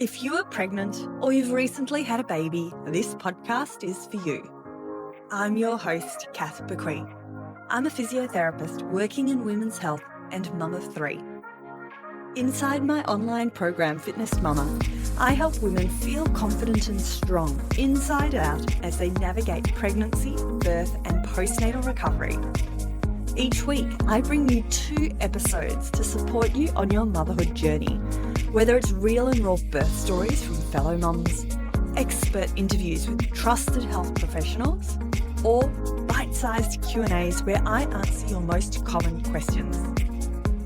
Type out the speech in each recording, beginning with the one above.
If you are pregnant or you've recently had a baby, this podcast is for you. I'm your host, Kath Bequee. I'm a physiotherapist working in women's health and mum of three. Inside my online program, Fitness Mama, I help women feel confident and strong inside out as they navigate pregnancy, birth, and postnatal recovery. Each week, I bring you 2 episodes to support you on your motherhood journey, whether it's real and raw birth stories from fellow mums, expert interviews with trusted health professionals, or bite-sized Q&As where I answer your most common questions.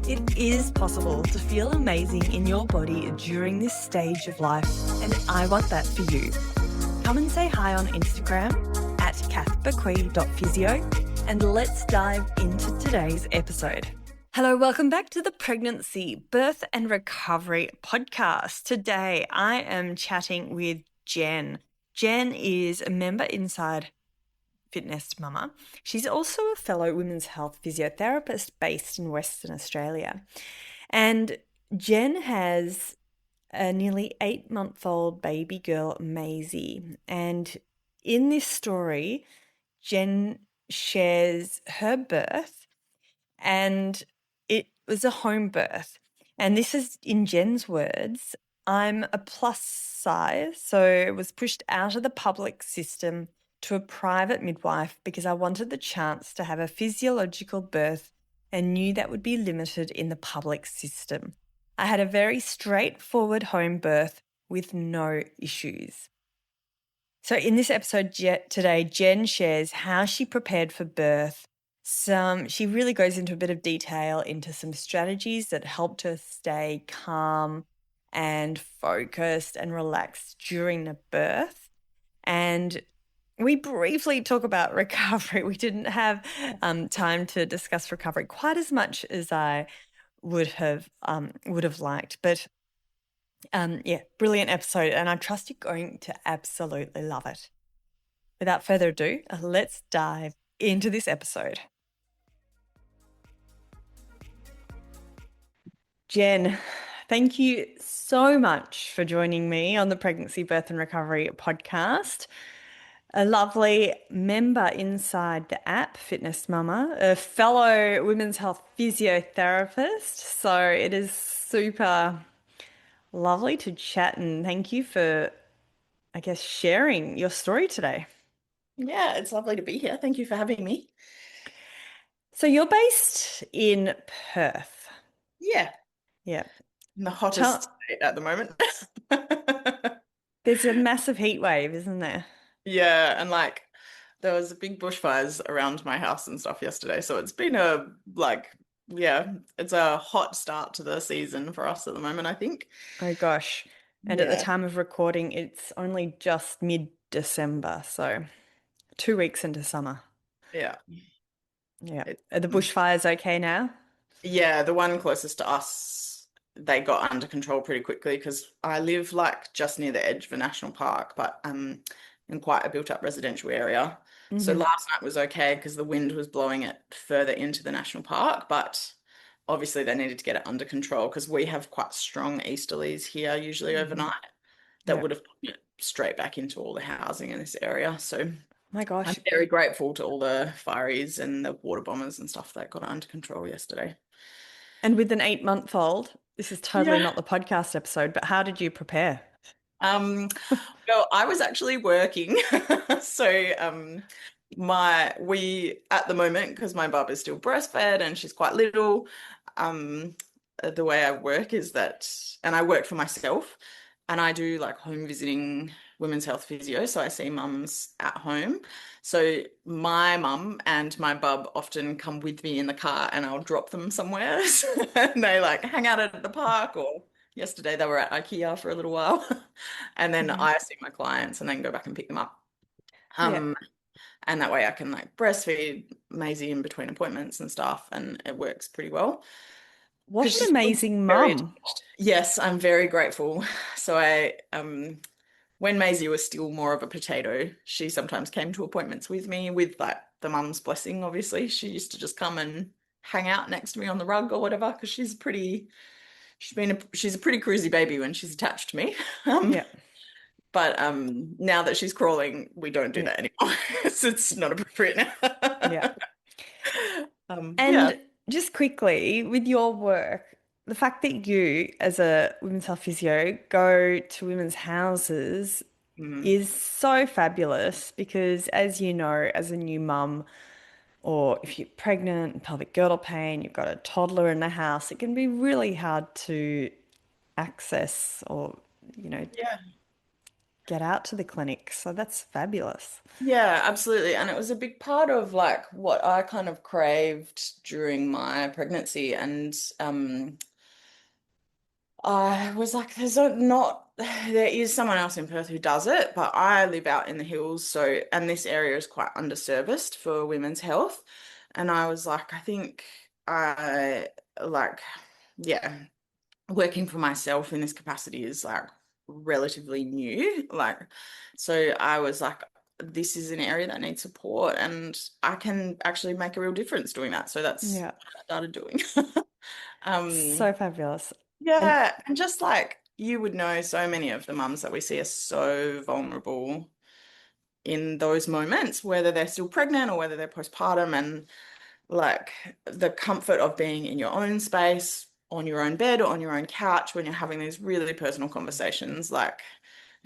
It is possible to feel amazing in your body during this stage of life, and I want that for you. Come and say hi on Instagram at kathbequee.physio, and let's dive into today's episode. Hello, welcome back to the Pregnancy, Birth and Recovery podcast. Today I am chatting with Jen. Jen is a member inside Fitness Mama. She's also a fellow women's health physiotherapist based in Western Australia. And Jen has a nearly 8-month-old baby girl, Maisie. And in this story, Jen shares her birth, and it was a home birth. And this is, in Jen's words, I'm a plus size, so it was pushed out of the public system to a private midwife because I wanted the chance to have a physiological birth and knew that would be limited in the public system. I had a very straightforward home birth with no issues. So in this episode today, Jen shares how she prepared for birth. She really goes into a bit of detail into some strategies that helped her stay calm and focused and relaxed during the birth. And we briefly talk about recovery. We didn't have time to discuss recovery quite as much as I would have liked, but brilliant episode, and I trust you're going to absolutely love it. Without further ado, let's dive into this episode. Jen, thank you so much for joining me on the Pregnancy, Birth and Recovery podcast. A lovely member inside the app, Fitness Mama, a fellow women's health physiotherapist. So it is super lovely to chat, and thank you for, sharing your story today. Yeah, it's lovely to be here. Thank you for having me. So you're based in Perth. Yeah. Yeah. In the hottest state at the moment. There's a massive heat wave, isn't there? Yeah, and there was big bushfires around my house and stuff yesterday. So it's been it's a hot start to the season for us at the moment, I think. Oh gosh. And at the time of recording, it's only just mid-December, so 2 weeks into summer. Yeah. Yeah. Are the bushfires okay now? Yeah, the one closest to us, they got under control pretty quickly because I live just near the edge of a national park, but in quite a built-up residential area. Mm-hmm. So last night was okay because the wind was blowing it further into the national park, but obviously they needed to get it under control because we have quite strong easterlies here, usually overnight, that would have put it straight back into all the housing in this area. So my gosh, I'm very grateful to all the fireys and the water bombers and stuff that got it under control yesterday. And with an 8-month-old, this is totally not the podcast episode, but how did you prepare? Well, I was actually working. So we at the moment, because my bub is still breastfed and she's quite little, the way I work is that, and I work for myself, and I do home visiting women's health physio. So I see mums at home. So my mum and my bub often come with me in the car and I'll drop them somewhere. And they hang out at the park, or yesterday they were at IKEA for a little while. And then I see my clients and then go back and pick them up. And that way I can breastfeed Maisie in between appointments and stuff, and it works pretty well. What an amazing mum. Yes, I'm very grateful. So when Maisie was still more of a potato, she sometimes came to appointments with me with the mum's blessing, obviously. She used to just come and hang out next to me on the rug or whatever because she's pretty she's a pretty cruisy baby when she's attached to me. Um, Yeah. but now that she's crawling, we don't do Yeah. that anymore. It's not appropriate Yeah. now. Yeah. And just quickly, with your work, the fact that you, as a women's health physio, go to women's houses Mm. is so fabulous because, as you know, as a new mum, or if you're pregnant, pelvic girdle pain, you've got a toddler in the house, it can be really hard to access or, you know, Yeah. get out to the clinic. So that's fabulous. Yeah, absolutely. And it was a big part of like what I kind of craved during my pregnancy. And I was like, there is someone else in Perth who does it, but I live out in the hills. So, and this area is quite underserviced for women's health. And I was like, I think I like, yeah, working for myself in this capacity is like relatively new. Like, so I was like, this is an area that needs support and I can actually make a real difference doing that. So that's Yeah. what I started doing. Um, So fabulous. And yeah, and just like you would know, so many of the mums that we see are so vulnerable in those moments, whether they're still pregnant or whether they're postpartum, and like the comfort of being in your own space, on your own bed or on your own couch when you're having these really personal conversations, like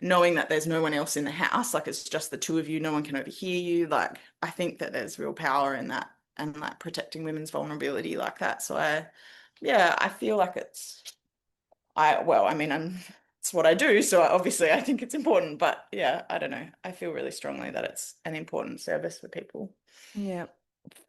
knowing that there's no one else in the house, like it's just the two of you, no one can overhear you. Like I think that there's real power in that and like protecting women's vulnerability like that. So yeah, I feel like well, I mean, it's what I do, so obviously I think it's important, but yeah, I don't know. I feel really strongly that it's an important service for people. yeah,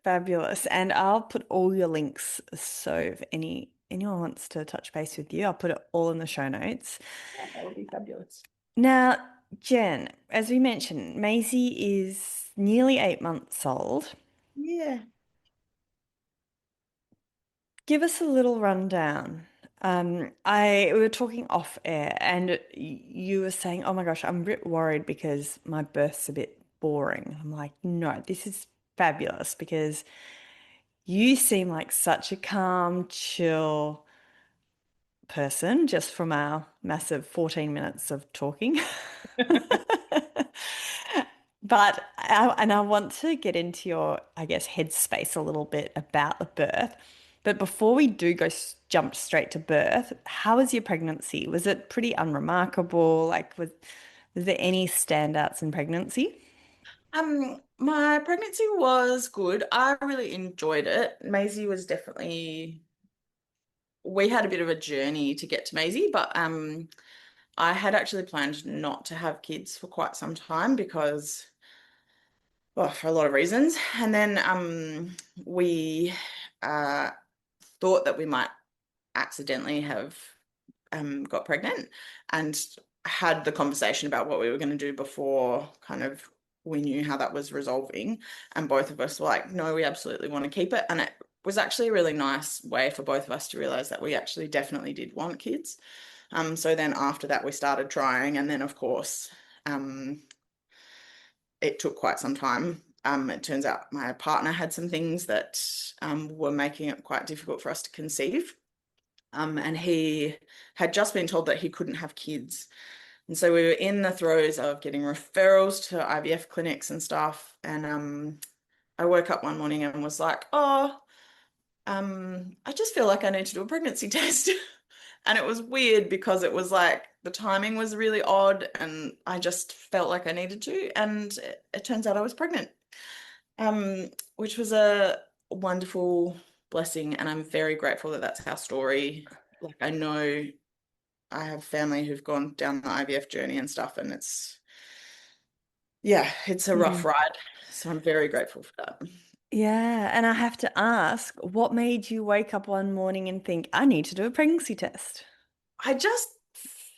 fabulous. And I'll put all your links. So if anyone wants to touch base with you, I'll put it all in the show notes. Yeah, that would be fabulous. Now, Jen, as we mentioned, Maisie is nearly 8 months old. Yeah. Give us a little rundown. We were talking off air, and you were saying, "Oh my gosh, I'm a bit worried because my birth's a bit boring." I'm like, "No, this is fabulous because you seem like such a calm, chill person just from our massive 14 minutes of talking." And I want to get into your, I guess, headspace a little bit about the birth. But before we do jump straight to birth, how was your pregnancy? Was it pretty unremarkable? Like, was there any standouts in pregnancy? My pregnancy was good. I really enjoyed it. Maisie was definitely, we had a bit of a journey to get to Maisie, but I had actually planned not to have kids for quite some time because, well, for a lot of reasons. And then we uh, thought that we might accidentally have got pregnant and had the conversation about what we were going to do before kind of we knew how that was resolving. And both of us were like, no, we absolutely want to keep it. And it was actually a really nice way for both of us to realize that we actually definitely did want kids. So then after that, we started trying. And then, of course, um, it took quite some time. It turns out my partner had some things that were making it quite difficult for us to conceive. And he had just been told that he couldn't have kids. And so we were in the throes of getting referrals to IVF clinics and stuff. And I woke up one morning and was like, oh, I just feel like I need to do a pregnancy test. And it was weird because it was like the timing was really odd and I just felt like I needed to. And it turns out I was pregnant, which was a wonderful blessing. And I'm very grateful that that's our story. Like I know I have family who've gone down the IVF journey and stuff, and it's a rough Mm. ride. So I'm very grateful for that. Yeah, and I have to ask, what made you wake up one morning and think, I need to do a pregnancy test? I just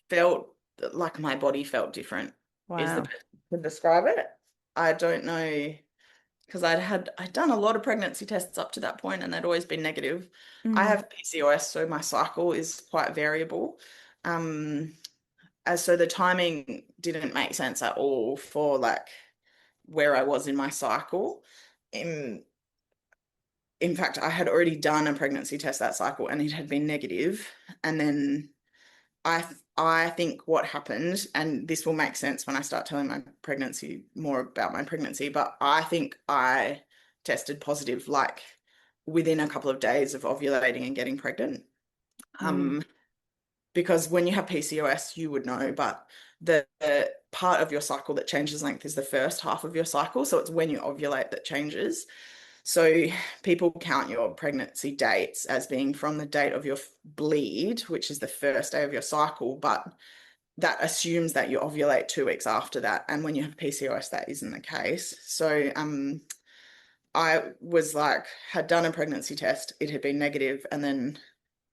felt like my body felt different, is the Wow. best way to describe it. I don't know because I'd done a lot of pregnancy tests up to that point and they'd always been negative. I Mm. have PCOS, so my cycle is quite variable. Um, as so the timing didn't make sense at all for like where I was in my cycle. in fact, I had already done a pregnancy test that cycle and it had been negative. And then I think what happened, and this will make sense when I start telling more about my pregnancy, but I think I tested positive like within a couple of days of ovulating and getting pregnant. Because when you have PCOS, you would know, but the part of your cycle that changes length is the first half of your cycle. So it's when you ovulate that changes. So people count your pregnancy dates as being from the date of your bleed, which is the first day of your cycle, but that assumes that you ovulate 2 weeks after that. And when you have PCOS, that isn't the case. So I was like, had done a pregnancy test, it had been negative, and then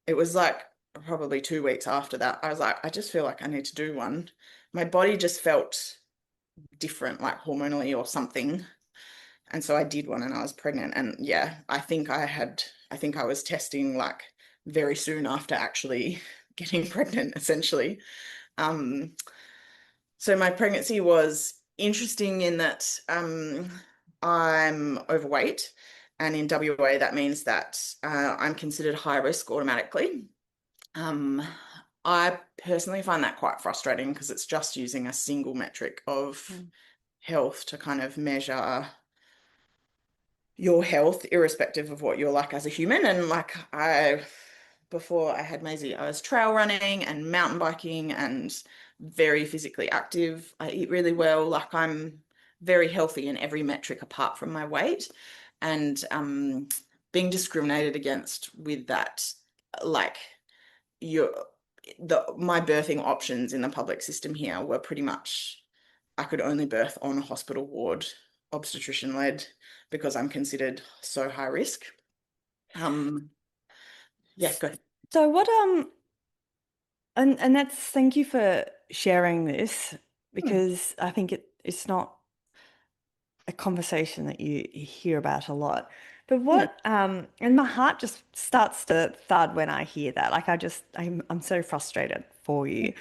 it was like probably 2 weeks after that, I was like, I just feel like I need to do one. My body just felt different, like hormonally or something. And so I did one and I was pregnant. And yeah, I think I was testing like very soon after actually getting pregnant, essentially. So my pregnancy was interesting in that I'm overweight. And in WA, that means that I'm considered high risk automatically. I personally find that quite frustrating because it's just using a single metric of health to kind of measure your health, irrespective of what you're like as a human. And like before I had Maisie, I was trail running and mountain biking and very physically active. I eat really well. Like I'm very healthy in every metric apart from my weight. And being discriminated against with that, like my birthing options in the public system here were pretty much I could only birth on a hospital ward, obstetrician led, because I'm considered so high risk. Yeah, go ahead. So what and that's, thank you for sharing this, because I think it's not a conversation that you hear about a lot. But what and my heart just starts to thud when I hear that. Like I'm so frustrated for you.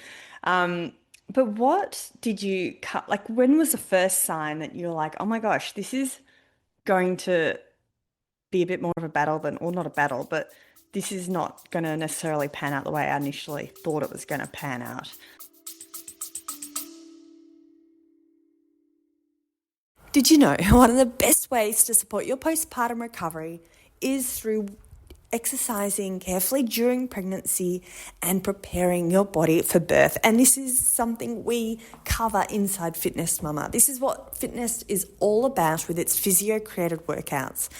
But what did you cut? Like, when was the first sign that you're like, oh my gosh, this is going to be a bit more of a battle than, or not a battle, but this is not going to necessarily pan out the way I initially thought it was going to pan out? Did you know one of the best ways to support your postpartum recovery is through exercising carefully during pregnancy and preparing your body for birth? And this is something we cover inside Fitness Mama. This is what fitness is all about with its physio-created workouts.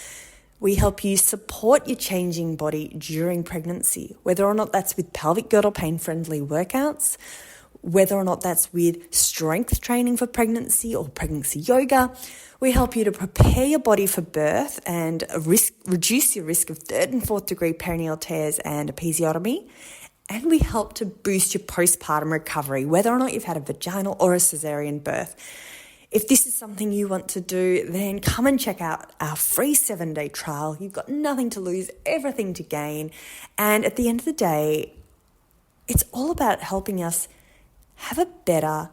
We help you support your changing body during pregnancy, whether or not that's with pelvic girdle pain-friendly workouts, whether or not that's with strength training for pregnancy or pregnancy yoga. We help you to prepare your body for birth and reduce your risk of 3rd and 4th degree perineal tears and episiotomy. And we help to boost your postpartum recovery, whether or not you've had a vaginal or a cesarean birth. If this is something you want to do, then come and check out our free 7-day trial. You've got nothing to lose, everything to gain. And at the end of the day, it's all about helping us have a better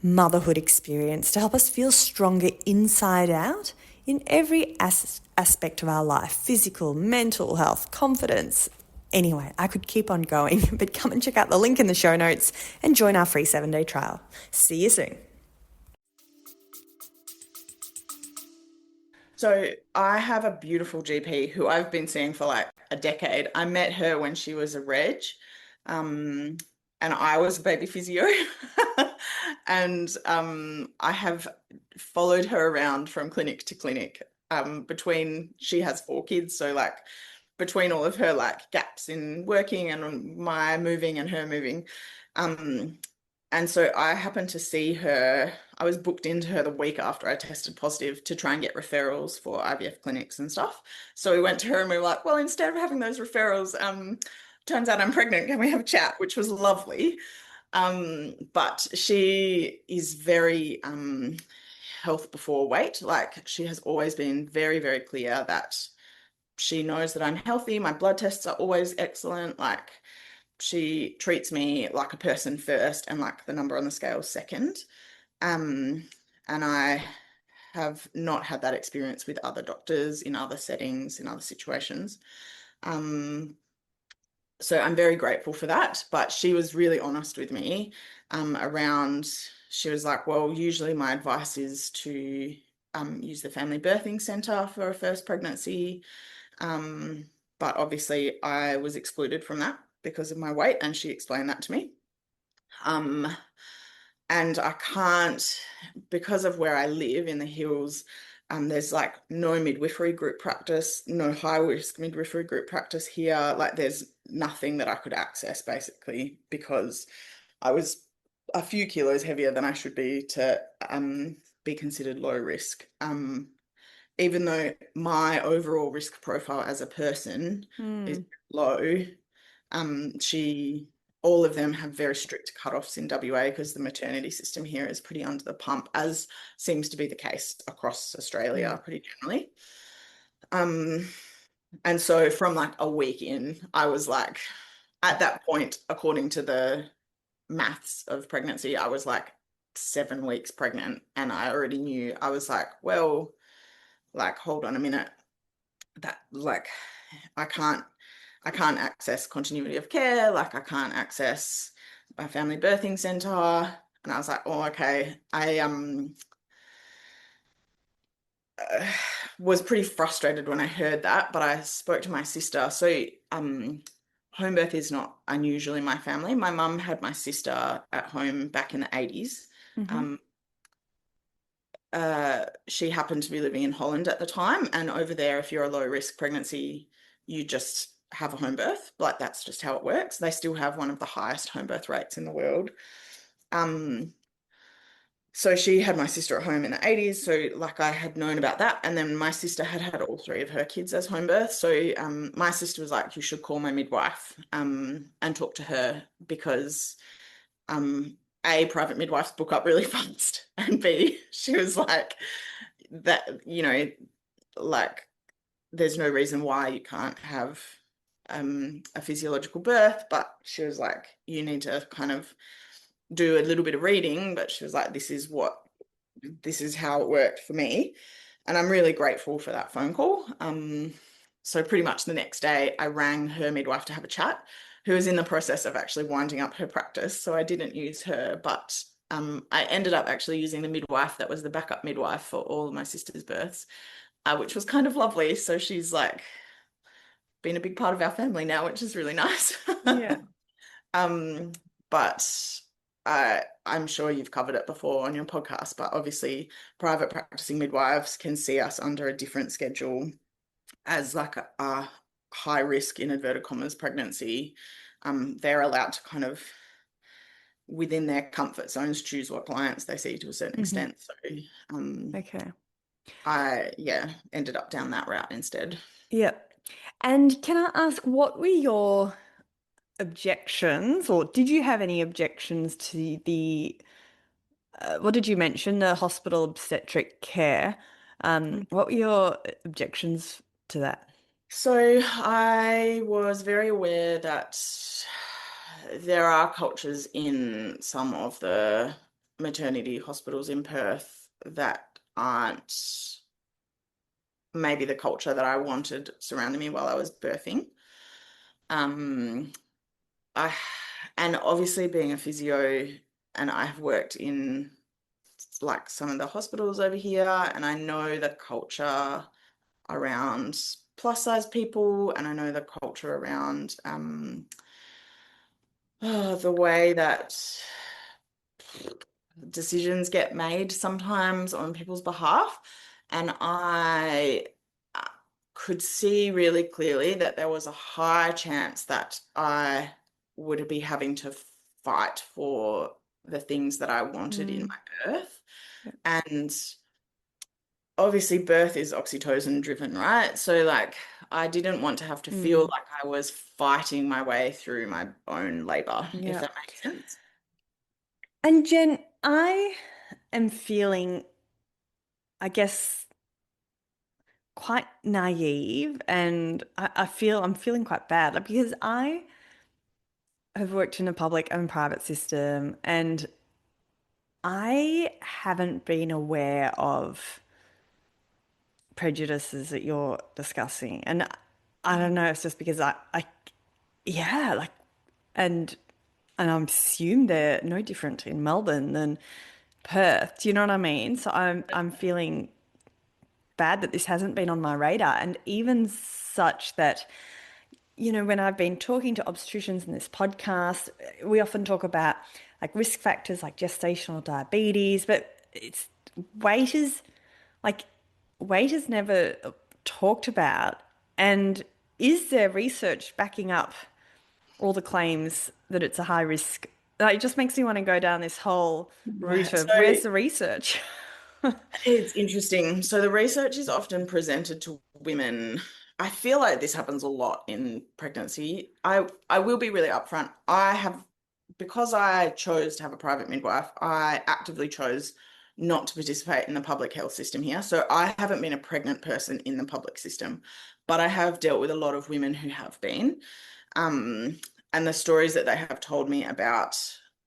motherhood experience, to help us feel stronger inside out in every aspect of our life: physical, mental health, confidence. Anyway, I could keep on going, but come and check out the link in the show notes and join our free 7-day trial. See you soon. So I have a beautiful GP who I've been seeing for like a decade. I met her when she was a reg. And I was a baby physio. And I have followed her around from clinic to clinic. She has 4 kids, so like between all of her like gaps in working and my moving and her moving. And so I happened to see her. I was booked into her the week after I tested positive to try and get referrals for IVF clinics and stuff. So we went to her and we were like, well, instead of having those referrals, turns out I'm pregnant. Can we have a chat? Which was lovely. But she is very health before weight. Like, she has always been very, very clear that she knows that I'm healthy. My blood tests are always excellent. Like, she treats me like a person first and like the number on the scale second. And I have not had that experience with other doctors in other settings, in other situations. So I'm very grateful for that. But she was really honest with me around, she was like, well, usually my advice is to use the family birthing centre for a first pregnancy. But obviously I was excluded from that because of my weight, and she explained that to me. Um, and I can't, because of where I live in the hills, there's like no midwifery group practice, no high risk midwifery group practice here. Like there's nothing that I could access basically because I was a few kilos heavier than I should be considered low risk. Even though my overall risk profile as a person is low, she all of them have very strict cutoffs in WA because the maternity system here is pretty under the pump, as seems to be the case across Australia pretty generally. And so from like a week in, I was like, at that point, according to the maths of pregnancy, I was like 7 weeks pregnant, and I already knew. I was like, well, like, hold on a minute. That like I can't access continuity of care, like I can't access my family birthing center. And I was like, oh, okay. I was pretty frustrated when I heard that, but I spoke to my sister. So home birth is not unusual in my family. My mum had my sister at home back in the 80s. She happened to be living in Holland at the time, and over there, if you're a low risk pregnancy, you just have a home birth. Like that's just how it works. They still have one of the highest home birth rates in the world. So she had my sister at home in the 80s. So like I had known about that. And then my sister had had all three of her kids as home births. So my sister was like, you should call my midwife and talk to her because A, private midwives book up really fast. And B, she was like, that, like there's no reason why you can't have a physiological birth. But she was like, you need to kind of do a little bit of reading, but she was like, this is how it worked for me. And I'm really grateful for that phone call. So pretty much the next day I rang her midwife to have a chat, who was in the process of actually winding up her practice. So I didn't use her, but I ended up actually using the midwife that was the backup midwife for all of my sister's births, which was kind of lovely. So she's like been a big part of our family now, which is really nice. Yeah. But I'm sure you've covered it before on your podcast, but obviously private practicing midwives can see us under a different schedule as like a high risk in inverted commas pregnancy. They're allowed to kind of within their comfort zones choose what clients they see to a certain extent. So Okay. I ended up down that route instead. Yeah. And can I ask, what were your objections, or did you have any objections to the, what did you mention, the hospital obstetric care? What were your objections to that? So I was very aware that there are cultures in some of the maternity hospitals in Perth that aren't maybe the culture that I wanted surrounding me while I was birthing. Um, I and obviously being a physio, and I've worked in like some of the hospitals over here, and I know the culture around plus size people, and I know the culture around the way that decisions get made sometimes on people's behalf. And I could see really clearly that there was a high chance that I would be having to fight for the things that I wanted in my birth. Yeah. And obviously birth is oxytocin driven, right? So like I didn't want to have to feel like I was fighting my way through my own labor, if Yeah. that makes sense. And Jen, I am feeling, I guess, quite naive, and I'm feeling quite bad, like, because I have worked in a public and private system, and I haven't been aware of prejudices that you're discussing. And I don't know, it's just because yeah, like, and I assume they're no different in Melbourne than Perth. Do you know what I mean? So I'm feeling bad that this hasn't been on my radar, and even such that, when I've been talking to obstetricians in this podcast, we often talk about like risk factors like gestational diabetes, but it's weight is like weight is never talked about. And is there research backing up all the claims that it's a high risk? Like, it just makes me want to go down this whole route Right. of So where's the research? it's interesting. So the research is often presented to women. I feel like this happens a lot in pregnancy. I will be really upfront. Because I chose to have a private midwife, I actively chose not to participate in the public health system here. So I haven't been a pregnant person in the public system, but I have dealt with a lot of women who have been. Um, and the stories that they have told me about,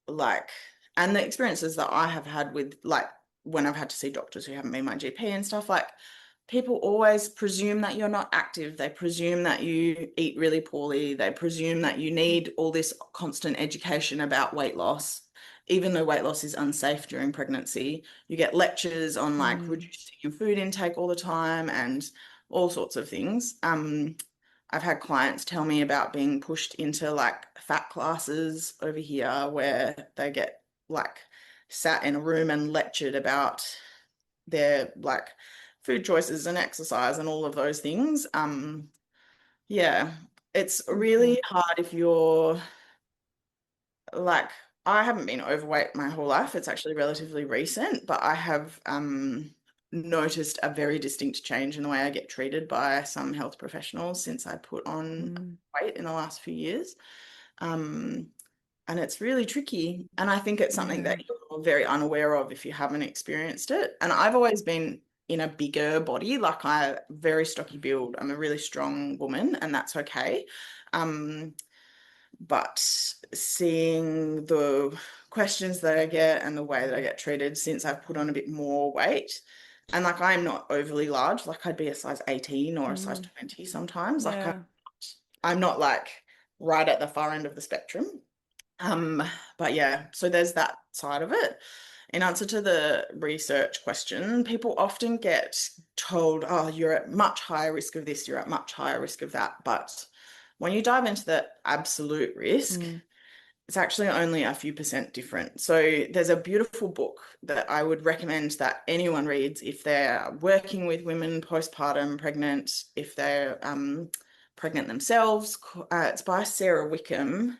like, and the experiences that I have had with, like, when I've had to see doctors who haven't been my GP and stuff, like, people always presume that you're not active. They presume that you eat really poorly. They presume that you need all this constant education about weight loss, even though weight loss is unsafe during pregnancy. You get lectures on like Mm, reducing your food intake all the time and all sorts of things. I've had clients tell me about being pushed into like fat classes over here where they get like sat in a room and lectured about their like food choices and exercise and all of those things. Yeah, it's okay. really hard if you're like, I haven't been overweight my whole life. It's actually relatively recent, but I have noticed a very distinct change in the way I get treated by some health professionals since I put on Mm, weight in the last few years. Um, and it's really tricky. And I think it's something yeah. that you're very unaware of if you haven't experienced it. And I've always been in a bigger body, like I very stocky build. I'm a really strong woman, and that's okay. Um, but seeing the questions that I get and the way that I get treated since I've put on a bit more weight, and like I'm not overly large, like I'd be a size 18 or a size Mm, 20 sometimes. Like yeah. I'm not like right at the far end of the spectrum. Um, but yeah, so there's that side of it. In answer to the research question, people often get told, oh, you're at much higher risk of this, you're at much higher risk of that. But when you dive into the absolute risk, Mm, it's actually only a few percent different. So there's a beautiful book that I would recommend that anyone reads if they're working with women postpartum pregnant, if they're pregnant themselves. It's by Sarah Wickham.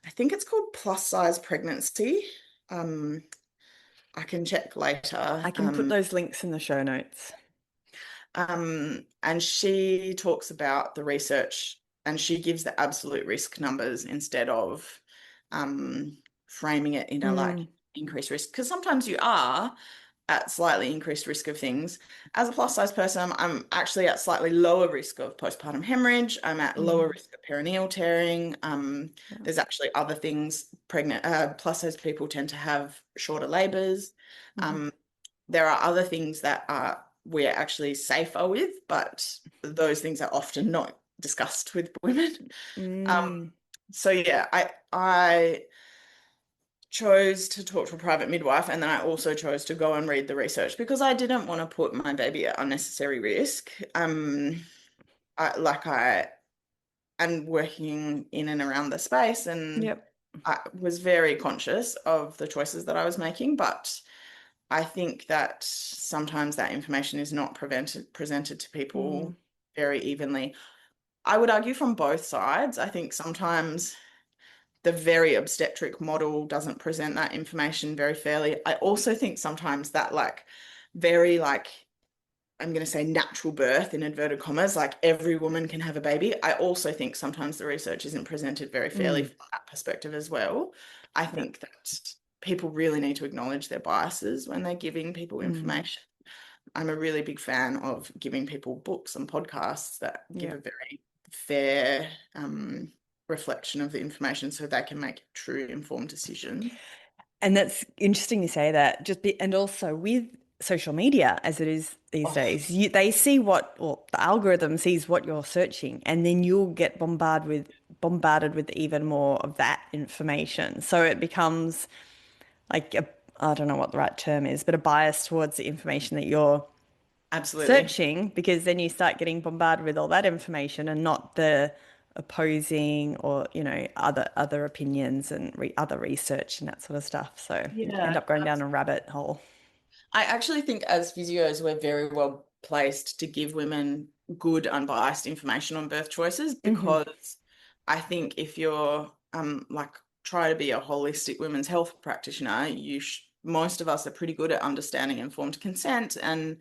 I think it's called Plus Size Pregnancy. Um, I can check later. I can put those links in the show notes. And she talks about the research and she gives the absolute risk numbers instead of um, framing it in a like Mm, increased risk. Because sometimes you are at slightly increased risk of things. As a plus size person, I'm actually at slightly lower risk of postpartum hemorrhage. I'm at lower mm, risk of perineal tearing. yeah. There's actually other things pregnant plus size people tend to have shorter labors. Mhm. Um, there are other things that are we're actually safer with, but those things are often not discussed with women. Um, Mm, so yeah, I chose to talk to a private midwife, and then I also chose to go and read the research because I didn't want to put my baby at unnecessary risk. I am working in and around the space, and yep. I was very conscious of the choices that I was making, but I think that sometimes that information is not presented to Mm, people very evenly. I would argue from both sides. I think sometimes the very obstetric model doesn't present that information very fairly. I also think sometimes that like very like I'm going to say natural birth in inverted commas, like every woman can have a baby. I also think sometimes the research isn't presented very fairly mm, from that perspective as well. I yeah. think that people really need to acknowledge their biases when they're giving people Mm, information. I'm a really big fan of giving people books and podcasts that give yeah. a very fair reflection of the information so they can make true informed decisions. And that's interesting you say that. And also with social media as it is these Oh, days. They see or the algorithm sees what you're searching, and then you'll get bombarded with even more of that information. So it becomes like I don't know what the right term is, but a bias towards the information that you're absolutely. searching, because then you start getting bombarded with all that information and not the opposing or other opinions and other research and that sort of stuff. So you end Yeah. up going down a rabbit hole. I actually think as physios, we're very well placed to give women good, unbiased information on birth choices Hmm. because I think if you're like try to be a holistic women's health practitioner, most of us are pretty good at understanding informed consent and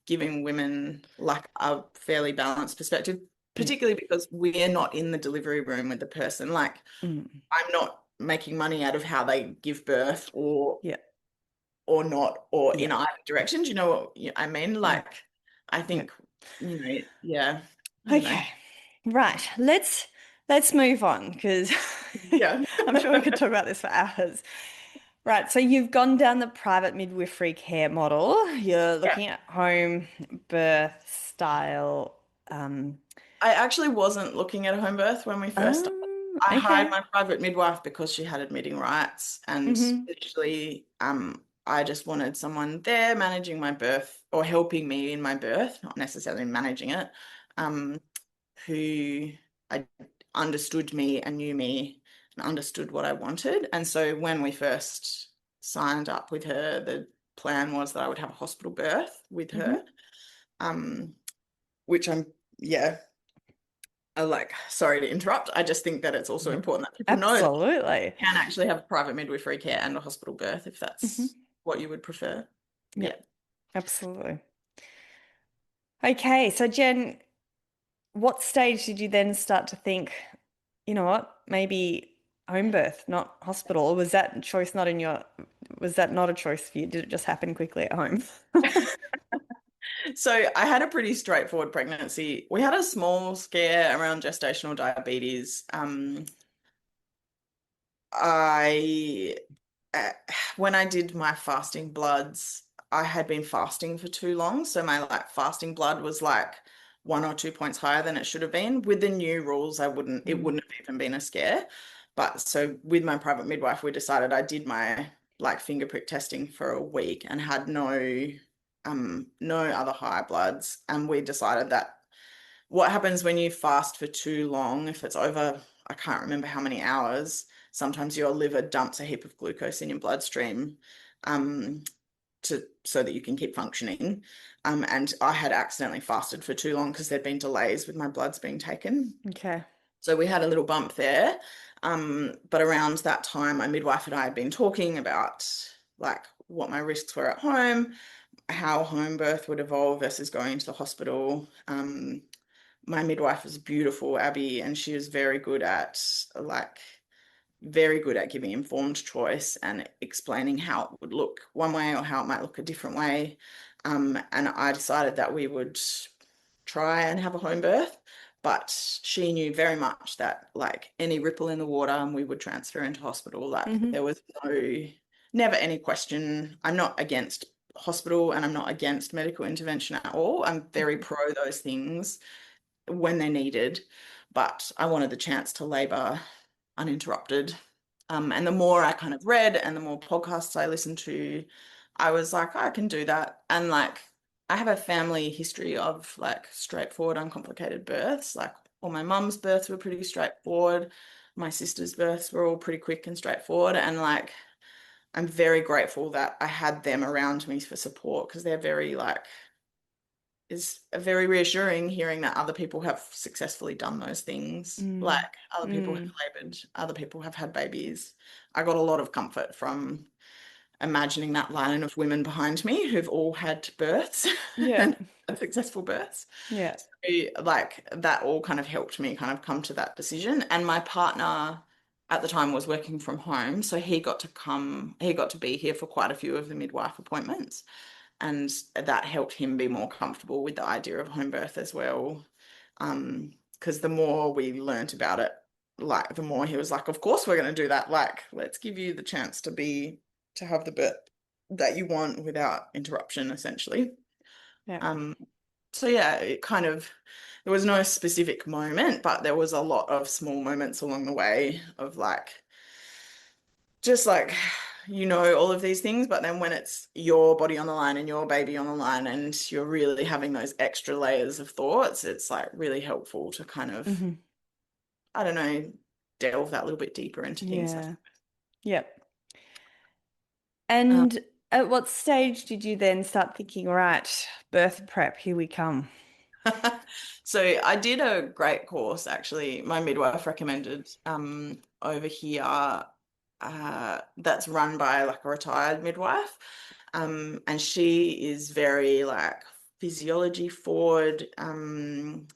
giving women like a fairly balanced perspective, Yeah. particularly because we're not in the delivery room with the person. Like Mm. I'm not making money out of how they give birth Yeah. or not, or Yeah. in either direction. Do you know what I mean? Yeah. Like, I Yeah. think, yeah, I don't know. Okay. Right. Let's move on because Yeah. I'm sure we could talk about this for hours. Right. So you've gone down the private midwifery care model. You're Yeah. looking at home birth style. Um, I actually wasn't looking at a home birth when we first started. I hired okay. my private midwife because she had admitting rights, and Hmm. literally, I just wanted someone there managing my birth or helping me in my birth, not necessarily managing it, um, who I understood me and knew me and understood what I wanted. And so when we first signed up with her, the plan was that I would have a hospital birth with Hmm. her, um, which yeah, like, sorry to interrupt. I just think that it's also No, important that people know that absolutely. you can actually have private midwifery care and a hospital birth if Hmm. that's what you would prefer. Yeah, Yeah. absolutely. Okay, so Jen, what stage did you then start to think, you know what, maybe home birth, not hospital? Or was that not a choice for you? Did it just happen quickly at home? So I had a pretty straightforward pregnancy. We had a small scare around gestational diabetes. I uh, when I did my fasting bloods, I had been fasting for too long, so my like fasting blood was like 1 or 2 points higher than it should have been. With the new rules, it Mm. wouldn't have even been a scare. But so with my private midwife, we decided I did my like finger prick testing for a week and had no other high bloods. And we decided that what happens when you fast for too long, if it's over, I can't remember how many hours, sometimes your liver dumps a heap of glucose in your bloodstream um, so that you can keep functioning. And I had accidentally fasted for too long because there'd been delays with my bloods being taken. Okay. So we had a little bump there. But around that time, my midwife and I had been talking about like what my risks were at home, how home birth would evolve versus going to the hospital. My midwife was beautiful, Abby, and she was very good at giving informed choice and explaining how it would look one way or how it might look a different way. And I decided that we would try and have a home birth, but she knew very much that like any ripple in the water and we would transfer into hospital. Like Hmm. there was never any question. I'm not against hospital and I'm not against medical intervention at all. I'm very pro those things when they're needed, but I wanted the chance to labor uninterrupted. And the more I kind of read and the more podcasts I listened to, I was like, I can do that. And like, I have a family history of like straightforward, uncomplicated births. Like, all my mum's births were pretty straightforward. My sister's births were all pretty quick and straightforward. And like, I'm very grateful that I had them around me for support because they're very like is very reassuring hearing that other people have successfully done those things. Like Mm. other people have Mm. labored, other people have had babies. I got a lot of comfort from imagining that line of women behind me who've all had births Yeah. and successful births. Yeah. So, like that all kind of helped me kind of come to that decision. And my partner at the time was working from home, so he got to be here for quite a few of the midwife appointments. And that helped him be more comfortable with the idea of home birth as well. Because the more we learnt about it, like the more he was like, of course we're going to do that. Like, let's give you the chance to have the birth. that you want without interruption, essentially. Yeah. Um, so yeah, it kind of, there was no specific moment, but there was a lot of small moments along the way of like, just like, all of these things, but then when it's your body on the line and your baby on the line and you're really having those extra layers of thoughts, it's like really helpful to kind of, I don't know, delve that little bit deeper into things. Yeah. Yep. And at what stage did you then start thinking, right, birth prep, here we come? So I did a great course, actually. My midwife recommended over here, that's run by like a retired midwife. And she is very like physiology forward, and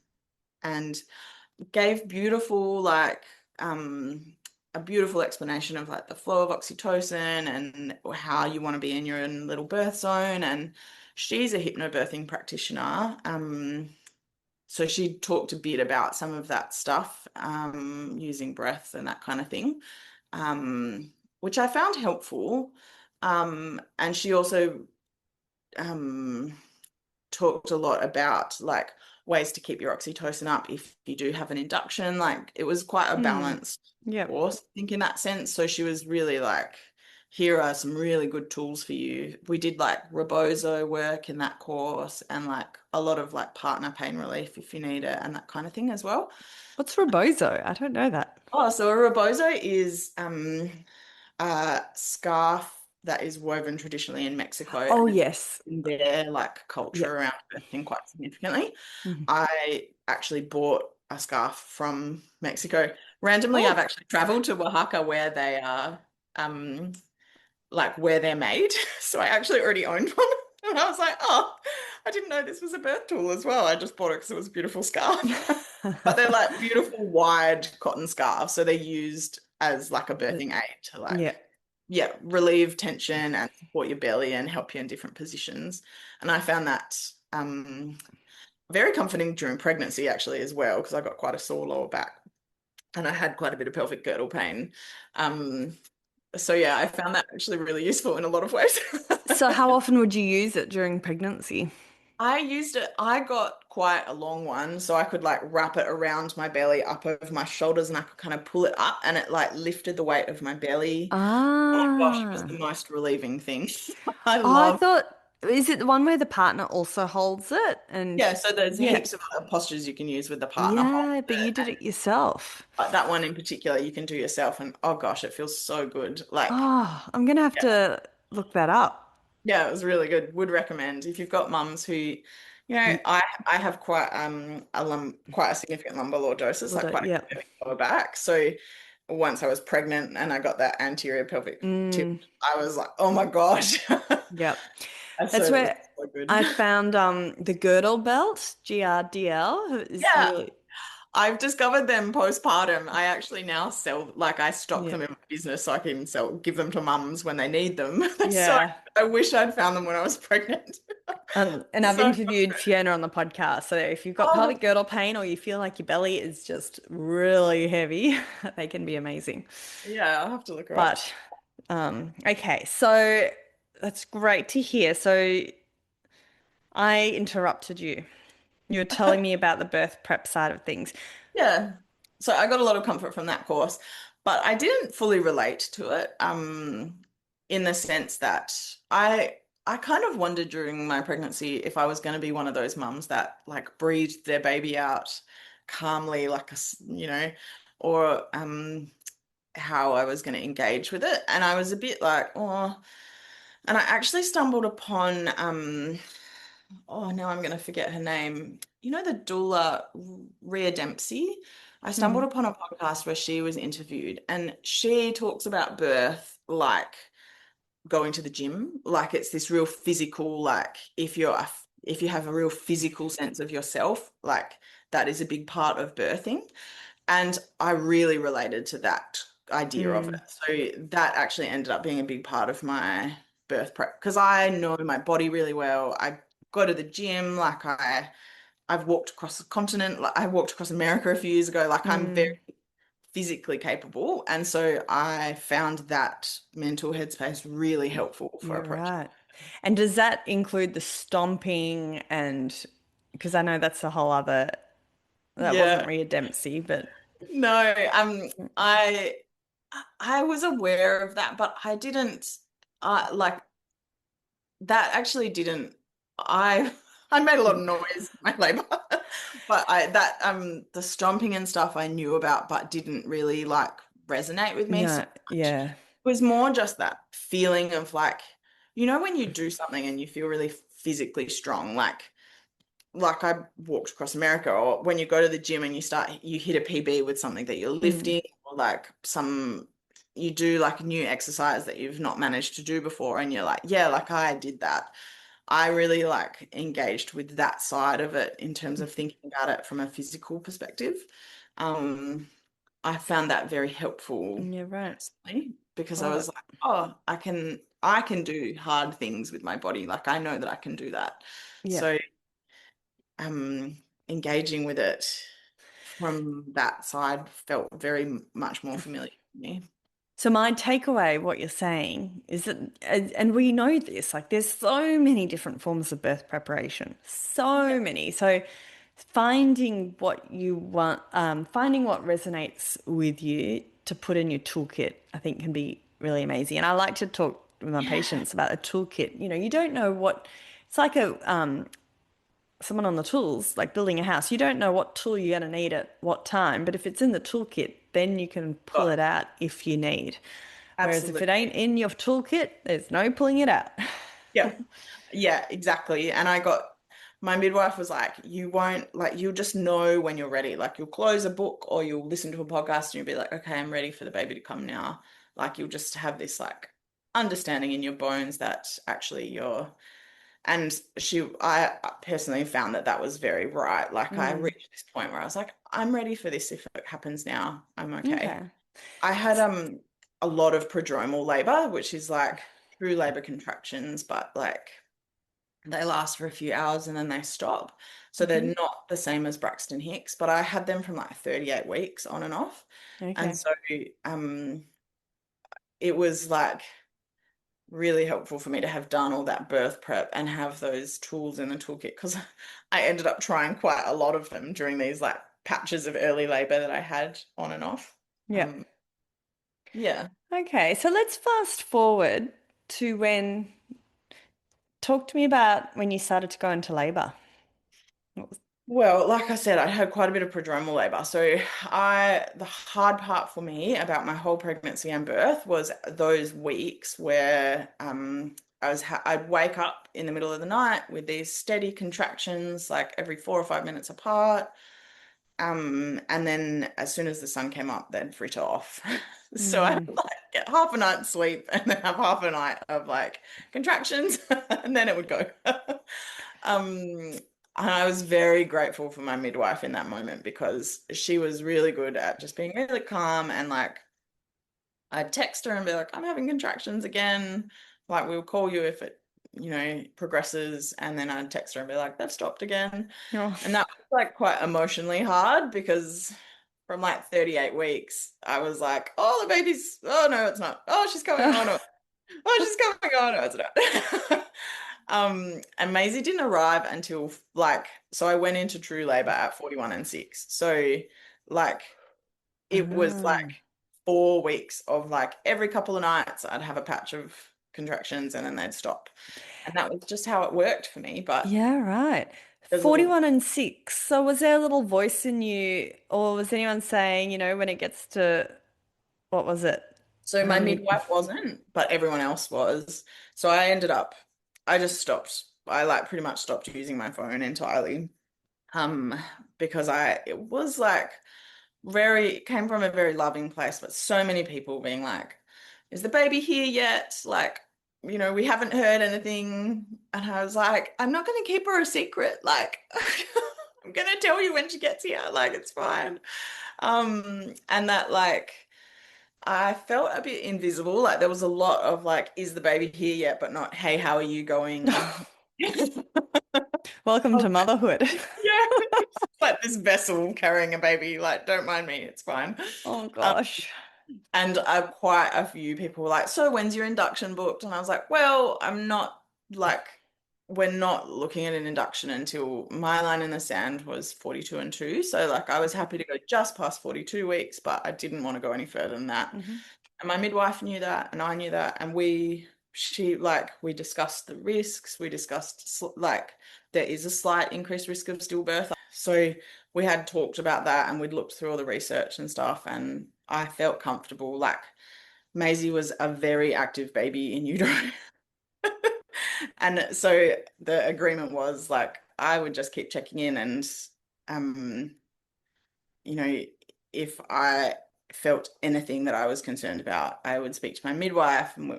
gave beautiful like a beautiful explanation of like the flow of oxytocin and how you want to be in your own little birth zone. And she's a hypnobirthing practitioner. So she talked a bit about some of that stuff, using breath and that kind of thing, which I found helpful. And she also talked a lot about like ways to keep your oxytocin up if you do have an induction. Like it was quite a balanced course, I think, in that sense. So she was really like, here are some really good tools for you. We did like rebozo work in that course and like a lot of like partner pain relief if you need it and that kind of thing as well. What's rebozo? I don't know that. Oh, so a rebozo is a scarf that is woven traditionally in Mexico. Oh, and yes. in their like culture around birthing quite significantly. I actually bought a scarf from Mexico. Randomly, I've actually traveled to Oaxaca where they are, like where they're made. So I actually already owned one. And I was like, oh, I didn't know this was a birth tool as well. I just bought it because it was a beautiful scarf. But they're like beautiful wide cotton scarves. So they're used as like a birthing aid to like, relieve tension and support your belly and help you in different positions. And I found that very comforting during pregnancy actually as well, because I got quite a sore lower back and I had quite a bit of pelvic girdle pain. So yeah, I found that actually really useful in a lot of ways. So how often would you use it during pregnancy? I used it, I got quite a long one, so I could like wrap it around my belly up over my shoulders and I could kind of pull it up and it like lifted the weight of my belly. Oh my gosh, it was the most relieving thing. I thought, is it the one where the partner also holds it? And yeah, so there's heaps of other postures you can use with the partner. Yeah, but you did it yourself. But that one in particular you can do yourself and oh gosh, it feels so good. Like, Oh, I'm gonna have to look that up. yeah, it was really good. Would recommend if you've got mums who, I have quite quite a significant lumbar lordosis, like quite a heavy lower back. So once I was pregnant and I got that anterior pelvic tip, I was like, oh my gosh. Yep. That's where I found the girdle belt, GRDL, is really. I've discovered them postpartum. I actually now sell, like I stock them in my business so I can give them to mums when they need them. So I wish I'd found them when I was pregnant. And I've interviewed Fiona on the podcast. So if you've got pelvic girdle pain or you feel like your belly is just really heavy, they can be amazing. Yeah, I'll have to look her up. But okay, so that's great to hear. So I interrupted you. You're telling me about the birth prep side of things. Yeah. So I got a lot of comfort from that course, but I didn't fully relate to it, in the sense that I kind of wondered during my pregnancy if I was going to be one of those mums that like breathed their baby out calmly, like or how I was going to engage with it. And I was a bit like, oh, and I actually stumbled upon oh, now I'm going to forget her name. You know, the doula, Rhea Dempsey? I stumbled upon a podcast where she was interviewed and she talks about birth like going to the gym. Like it's this real physical, like if you have a real physical sense of yourself, like that is a big part of birthing. And I really related to that idea of it. So that actually ended up being a big part of my birth prep because I know my body really well. I go to the gym, like I've walked across the continent, like I walked across America a few years ago. Like I'm very physically capable. And so I found that mental headspace really helpful for You're approaching. right. And does that include the stomping and because I know that's a whole other that wasn't Yeah. Rhea Dempsey, but No, I was aware of that, but I didn't like that actually didn't I I made a lot of noise in my labor. But the stomping and stuff I knew about but didn't really like resonate with me so no, much. yeah. It was more just that feeling of like, you know, when you do something and you feel really physically strong, like I walked across America, or when you go to the gym and you hit a PB with something that you're lifting, or like you do like a new exercise that you've not managed to do before, and you're like, yeah, like I did that. I really like engaged with that side of it in terms of thinking about it from a physical perspective. Um, I found that very helpful You're right. personally, because I Well, was like, oh, I can do hard things with my body. Like I know that I can do that. yeah. So engaging with it from that side felt very much more familiar to me. So my takeaway, what you're saying, is that, and we know this, like there's so many different forms of birth preparation, so many. So finding what you want, finding what resonates with you to put in your toolkit, I think can be really amazing. And I like to talk with my Yeah, patients about a toolkit. You know, you don't know what, it's like someone on the tools, like building a house. You don't know what tool you're going to need at what time, but if it's in the toolkit, then you can pull got it out if you need. Whereas if absolutely. it ain't in your toolkit, there's no pulling it out. Yeah. Yeah, exactly. And my midwife was like, you won't, like, you'll just know when you're ready. Like, you'll close a book or you'll listen to a podcast and you'll be like, okay, I'm ready for the baby to come now. Like, you'll just have this, like, understanding in your bones that actually and I personally found that that was very right. Like, I Mm, reached this point where I was like, I'm ready for this. If it happens now, I'm okay. okay. I had a lot of prodromal labor, which is like true labor contractions, but like they last for a few hours and then they stop. So they're Hmm. not the same as Braxton Hicks, but I had them from like 38 weeks on and off. And Okay. so um it was like really helpful for me to have done all that birth prep and have those tools in the toolkit, because I ended up trying quite a lot of them during these like patches of early labor that I had on and off. Yeah. Um yeah. Okay. So let's fast forward to talk to me about when you started to go into labor. What was- Well, like I said, I had quite a bit of prodromal labor. So the hard part for me about my whole pregnancy and birth was those weeks where I'd wake up in the middle of the night with these steady contractions, like every 4 or 5 minutes apart. And then as soon as the sun came up, they'd fritter off. So I Mm, would like get half a night's sleep and then have half a night of like contractions, and then it would go. Um, and I was very grateful for my midwife in that moment, because she was really good at just being really calm, and like I'd text her and be like, I'm having contractions again. Like, we'll call you if it, progresses. And then I'd text her and be like, they've stopped again. oh, And that was like quite emotionally hard, because from like 38 weeks, I was like, oh, the baby's, oh no, it's not. Oh, she's coming. Oh no. Oh, she's coming. Oh no, it's not. And Maisie didn't arrive until so I went into true labor at 41 and 6. So like it was like ah. 4 weeks of like every couple of nights I'd have a patch of contractions and then they'd stop. And that was just how it worked for me. But Yeah, right. there's a 41 and 6. So was there a little voice in you, or was anyone saying, when it gets to, what was it? So How my many? midwife wasn't, but everyone else was. So I just stopped. I like pretty much stopped using my phone entirely. Um, because it was like it came from a very loving place, but so many people being like, is the baby here yet? Like, we haven't heard anything. And I was like, I'm not going to keep her a secret. Like, I'm going to tell you when she gets here. Like, it's fine. And that like, I felt a bit invisible. Like there was a lot of like, is the baby here yet? But not, hey, how are you going? I'm Welcome to motherhood. yeah. like this vessel carrying a baby. Like, don't mind me, it's fine. Oh Um, gosh. and quite a few people were like, so when's your induction booked? And I was like, well, I'm not like, we're not looking at an induction until my line in the sand was 42 and 2. So like I was happy to go just past 42 weeks, but I didn't want to go any further than that. Mm-hmm. And my midwife knew that, and I knew that, and we discussed the risks. We discussed like there is a slight increased risk of stillbirth. So we had talked about that, and we'd looked through all the research and stuff, and I felt comfortable. Like Maisie was a very active baby in utero. And so the agreement was like I would just keep checking in, and um you know, if I felt anything that I was concerned about, I would speak to my midwife, and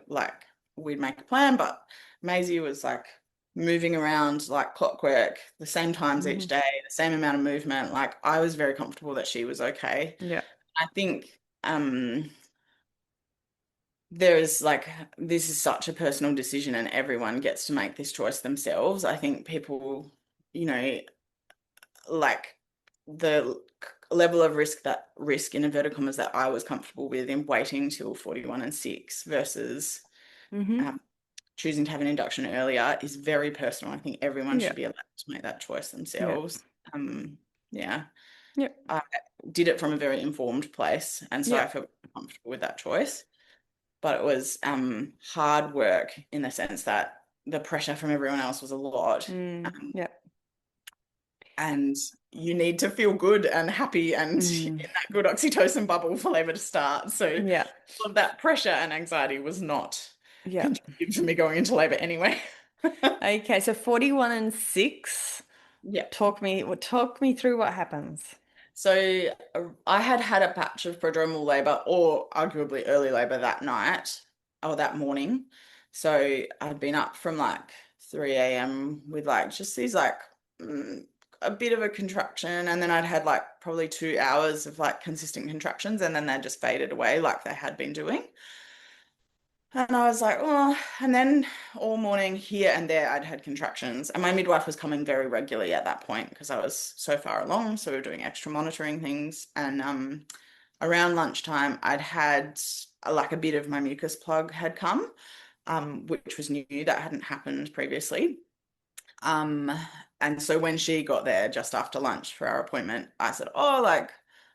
we'd make a plan. But Maisie was like moving around like clockwork, the same times each day, the same amount of movement. Like I was very comfortable that she was okay. Yeah. I think there is like, this is such a personal decision, and everyone gets to make this choice themselves. I think people, like the level of risk in inverted commas that I was comfortable with in waiting till 41 and 6 versus choosing to have an induction earlier is very personal. I think everyone should be allowed to make that choice themselves. Yeah. I did it from a very informed place, and so I felt comfortable with that choice. But it was hard work in the sense that the pressure from everyone else was a lot. And you need to feel good and happy and in that good oxytocin bubble for labour to start. So all of that pressure and anxiety was not conducive for me going into labour anyway. Okay, so 41 and 6. Yeah. Talk me through what happens. So I had a patch of prodromal labour, or arguably early labour, that night or that morning. So I'd been up from like 3 a.m. with like just these like a bit of a contraction, and then I'd had like probably 2 hours of like consistent contractions, and then they just faded away like they had been doing. And I was like, oh, and then all morning here and there I'd had contractions, and my midwife was coming very regularly at that point because I was so far along. So we were doing extra monitoring things. And around lunchtime, I'd had like a bit of my mucus plug had come, which was new. That hadn't happened previously. And so when she got there just after lunch for our appointment, I said, oh, like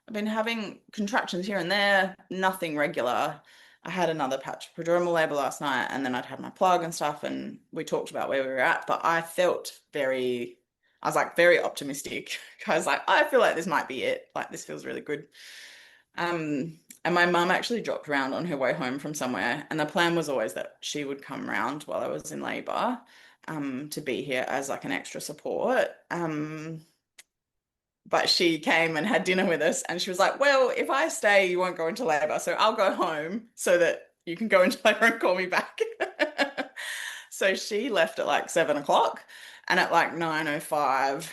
I've been having contractions here and there, nothing regular. I had another patch of prodromal labour last night, and then I'd had my plug and stuff, and we talked about where we were at. But I was like very optimistic. I was like, I feel like this might be it. Like this feels really good. And my mum actually dropped around on her way home from somewhere, and the plan was always that she would come round while I was in labour, to be here as like an extra support. But she came and had dinner with us, and she was like, well, if I stay, you won't go into labour. So I'll go home so that you can go into labour and call me back. So she left at like 7 o'clock, and at like 9:05,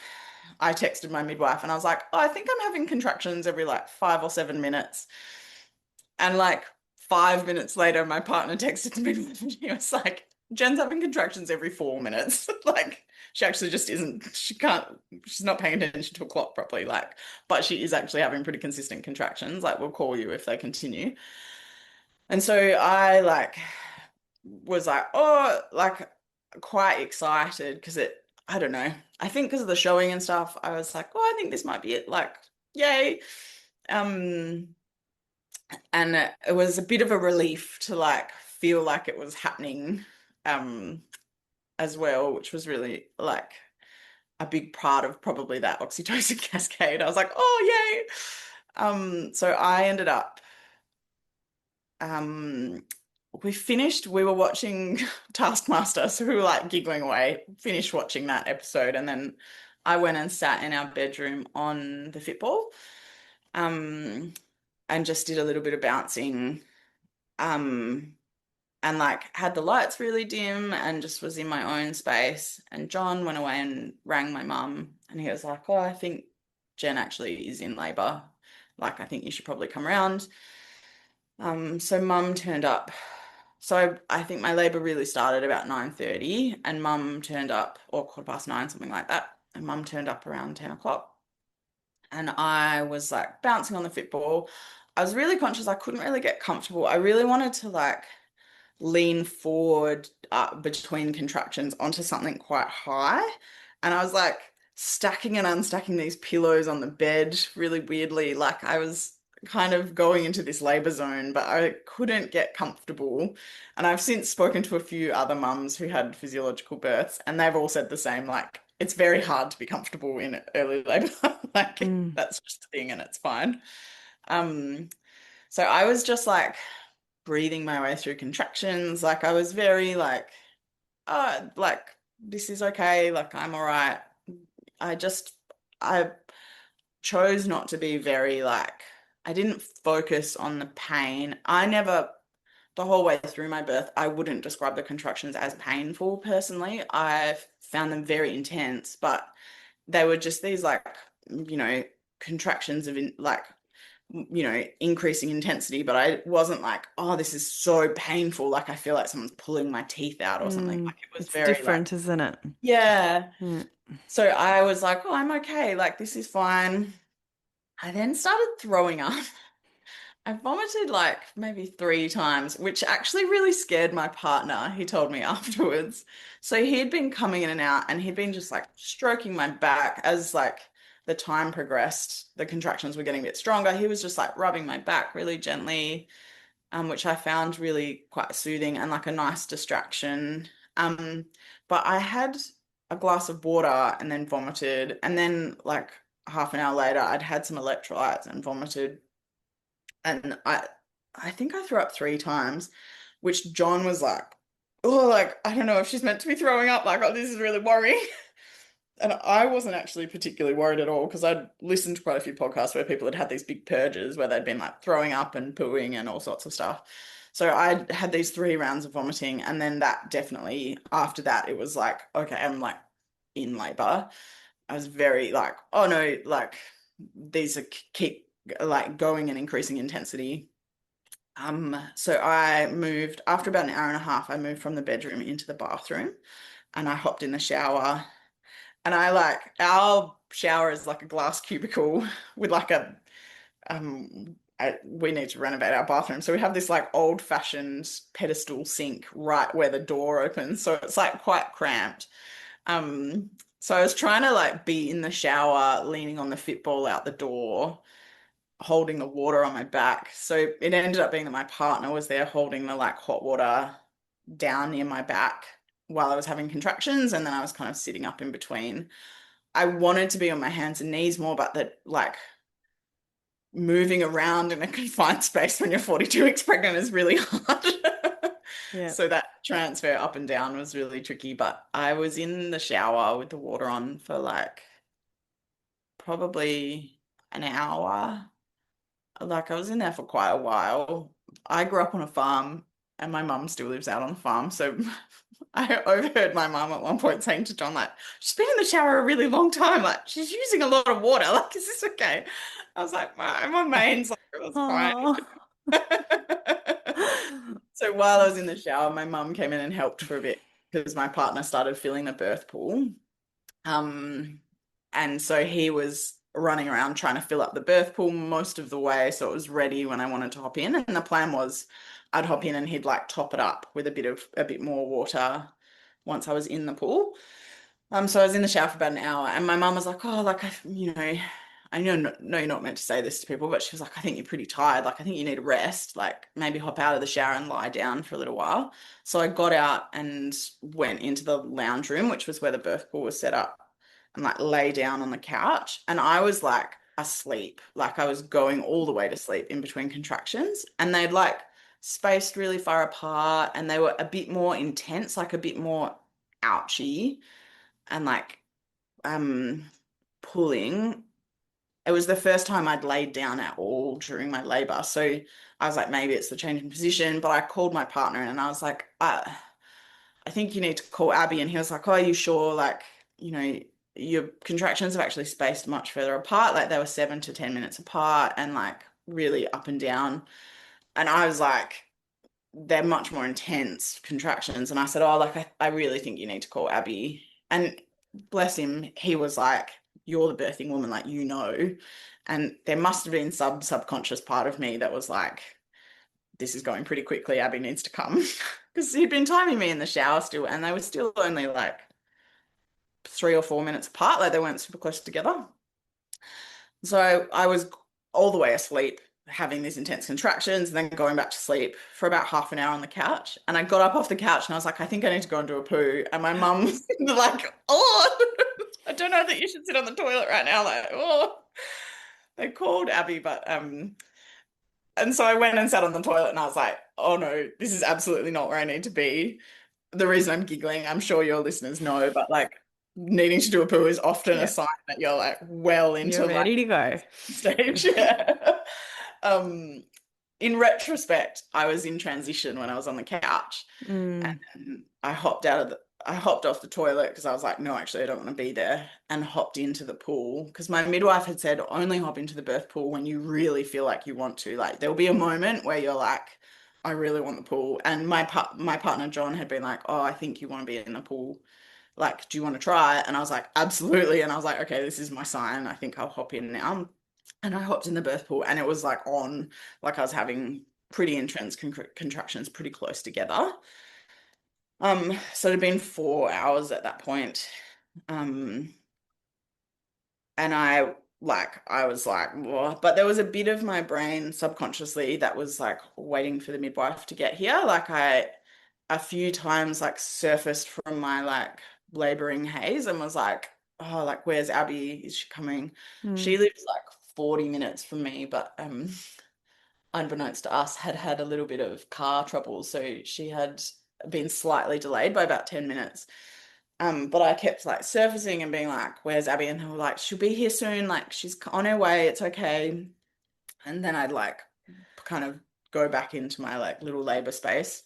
I texted my midwife and I was like, oh, I think I'm having contractions every like 5 or 7 minutes. And like 5 minutes later, my partner texted me and he was like, Jen's having contractions every 4 minutes. Like she actually just isn't, she's not paying attention to a clock properly. Like, but she is actually having pretty consistent contractions. Like we'll call you if they continue. And so I like was like, oh, like quite excited because I don't know. I think because of the showing and stuff, I was like, oh, I think this might be it. Like, yay. And it was a bit of a relief to like feel like it was happening as well, which was really like a big part of probably that oxytocin cascade. I was like, oh, yay. So I ended up we were watching Taskmaster, so we were like giggling away, finished watching that episode, and then I went and sat in our bedroom on the fitball, and just did a little bit of bouncing, and like had the lights really dim and just was in my own space. And John went away and rang my mum, and he was like, oh, I think Jen actually is in labour. Like, I think you should probably come around. So mum turned up. So I think my labour really started about 9:30, and mum turned up, or 9:15, something like that. And mum turned up around 10 o'clock. and I was like bouncing on the football. I was really conscious I couldn't really get comfortable. I really wanted to like lean forward between contractions onto something quite high. And I was like stacking and unstacking these pillows on the bed really weirdly. Like I was kind of going into this labor zone, but I couldn't get comfortable. And I've since spoken to a few other mums who had physiological births, and they've all said the same, like, it's very hard to be comfortable in early labor. Like that's just a thing and it's fine. Um, so I was just like breathing my way through contractions. Like I was very like, oh, like this is okay. Like I'm all right. I chose not to be very like, I didn't focus on the pain. The whole way through my birth, I wouldn't describe the contractions as painful personally. I found them very intense, but they were just these like, contractions of like, increasing intensity, but I wasn't like, oh, this is so painful. Like I feel like someone's pulling my teeth out or something. Like it was It's very different, like, isn't it? yeah. Yeah. So I was like, oh, I'm okay. Like this is fine. I then started throwing up. I vomited like maybe 3 times, which actually really scared my partner. He told me afterwards. So he'd been coming in and out and he'd been just like stroking my back as like the time progressed. The contractions were getting a bit stronger. He was just like rubbing my back really gently, which I found really quite soothing and like a nice distraction. But I had a glass of water and then vomited. And then like half an hour later, I'd had some electrolytes and vomited, and I think I threw up 3 times, which John was like, oh, like, I don't know if she's meant to be throwing up, like, oh, this is really worrying. And I wasn't actually particularly worried at all because I'd listened to quite a few podcasts where people had had these big purges where they'd been like throwing up and pooing and all sorts of stuff. So I had these 3 rounds of vomiting, and then that definitely, after that, it was like, okay, I'm like in labor. I was very like, oh no, like these are keep like going and increasing intensity. So I moved after about an hour and a half, I moved from the bedroom into the bathroom and I hopped in the shower, and I like our shower is like a glass cubicle with like we need to renovate our bathroom. So we have this like old fashioned pedestal sink right where the door opens. So it's like quite cramped. So I was trying to like be in the shower, leaning on the football out the door, holding the water on my back. So it ended up being that my partner was there holding the like hot water down near my back while I was having contractions, and then I was kind of sitting up in between. I wanted to be on my hands and knees more, but that like moving around in a confined space when you're 42 weeks pregnant is really hard. Yeah. So that transfer up and down was really tricky, but I was in the shower with the water on for like probably an hour. Like I was in there for quite a while. I grew up on a farm and my mum still lives out on the farm. So I overheard my mum at one point saying to John, like, she's been in the shower a really long time. Like, she's using a lot of water. Like, is this okay? I was like, my mains, like, it was fine. So while I was in the shower, my mum came in and helped for a bit because my partner started filling the birth pool. And so he was running around trying to fill up the birth pool most of the way, so it was ready when I wanted to hop in. And the plan was I'd hop in and he'd like top it up with a bit more water once I was in the pool. So I was in the shower for about an hour, and my mum was like, "Oh, like I know you're not meant to say this to people, but she was like, I think you're pretty tired. Like I think you need a rest. Like maybe hop out of the shower and lie down for a little while." So I got out and went into the lounge room, which was where the birth pool was set up, and like lay down on the couch, and I was like asleep. Like I was going all the way to sleep in between contractions, and they'd like spaced really far apart, and they were a bit more intense, like a bit more ouchy and like pulling. It was the first time I'd laid down at all during my labor. So I was like, maybe it's the change in position, but I called my partner and I was like, I think you need to call Abby. And he was like, oh, are you sure? Like, your contractions have actually spaced much further apart. Like they were 7 to 10 minutes apart and like really up and down. And I was like, they're much more intense contractions. And I said, oh, like, I really think you need to call Abby. And bless him, he was like, you're the birthing woman, like, you know. And there must have been some subconscious part of me that was like, this is going pretty quickly. Abby needs to come. Because he'd been timing me in the shower still, and they were still only like 3 or 4 minutes apart. Like, they weren't super close together. So I was all the way asleep, having these intense contractions, and then going back to sleep for about half an hour on the couch. And I got up off the couch and I was like, I think I need to go and do a poo. And my mum was like, oh, I don't know that you should sit on the toilet right now. Like, oh, they called Abby, but and so I went and sat on the toilet and I was like, oh no, this is absolutely not where I need to be. The reason I'm giggling, I'm sure your listeners know, but like, needing to do a poo is often a sign that you're like well into You're ready to go. stage. Yeah. In retrospect, I was in transition when I was on the couch, and I hopped off the toilet because I was like, no, actually, I don't want to be there, and hopped into the pool because my midwife had said only hop into the birth pool when you really feel like you want to. Like, there'll be a moment where you're like, I really want the pool. And my partner John had been like, oh, I think you want to be in the pool. Like, do you want to try it? And I was like, absolutely. And I was like, okay, this is my sign. I think I'll hop in now. And I hopped in the birth pool, and it was like on, like I was having pretty intense contractions pretty close together. So it had been 4 hours at that point. And I was like, whoa. But there was a bit of my brain subconsciously that was like waiting for the midwife to get here. Like, I a few times like surfaced from my like laboring haze and was like, oh, like, where's Abby? Is she coming? She lives like 40 minutes from me, but unbeknownst to us, had a little bit of car trouble, so she had been slightly delayed by about 10 minutes. But I kept like surfacing and being like, where's Abby? And they were like, she'll be here soon, like, she's on her way, it's okay. And then I'd like kind of go back into my like little labor space.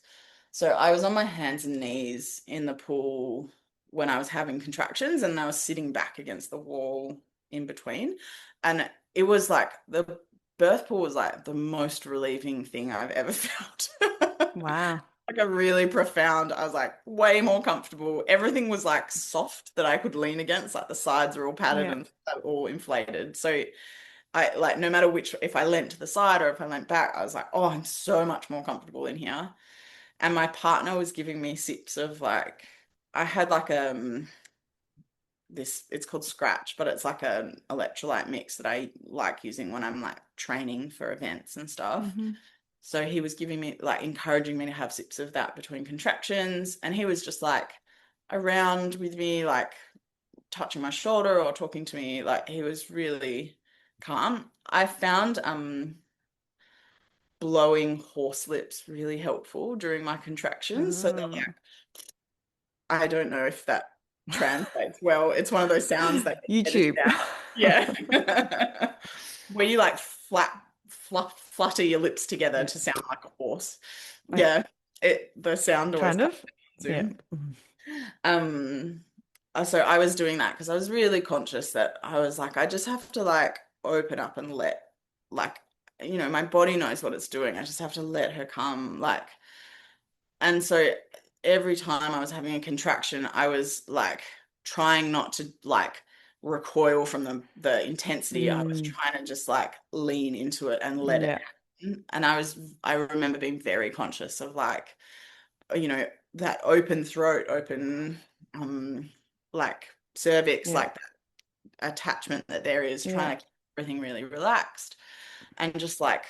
So I was on my hands and knees in the pool when I was having contractions, and I was sitting back against the wall in between. And it was like the birth pool was like the most relieving thing I've ever felt. Wow. Like, a really profound, I was like way more comfortable. Everything was like soft that I could lean against, like the sides are all padded and all inflated. So I like, no matter which, if I leant to the side or if I leant back, I was like, oh, I'm so much more comfortable in here. And my partner was giving me sips of like, I had like this, it's called Scratch, but it's like an electrolyte mix that I like using when I'm like training for events and stuff. So he was giving me, like, encouraging me to have sips of that between contractions, and he was just like around with me, like touching my shoulder or talking to me. Like, he was really calm. I found blowing horse lips really helpful during my contractions. So that, like, I don't know if that translates well. It's one of those sounds that YouTube. Yeah. Where you like flutter your lips together to sound like a horse. Yeah. The sound always Kind of. Zoom. So I was doing that because I was really conscious that I was like, I just have to like open up and let, like, you know, my body knows what it's doing. I just have to let her come, like. And so every time I was having a contraction, I was like trying not to like recoil from the intensity. I was trying to just like lean into it and let it happen. And I remember being very conscious of like, you know, that open throat, open like cervix, like that attachment that there is, trying to keep everything really relaxed, and just like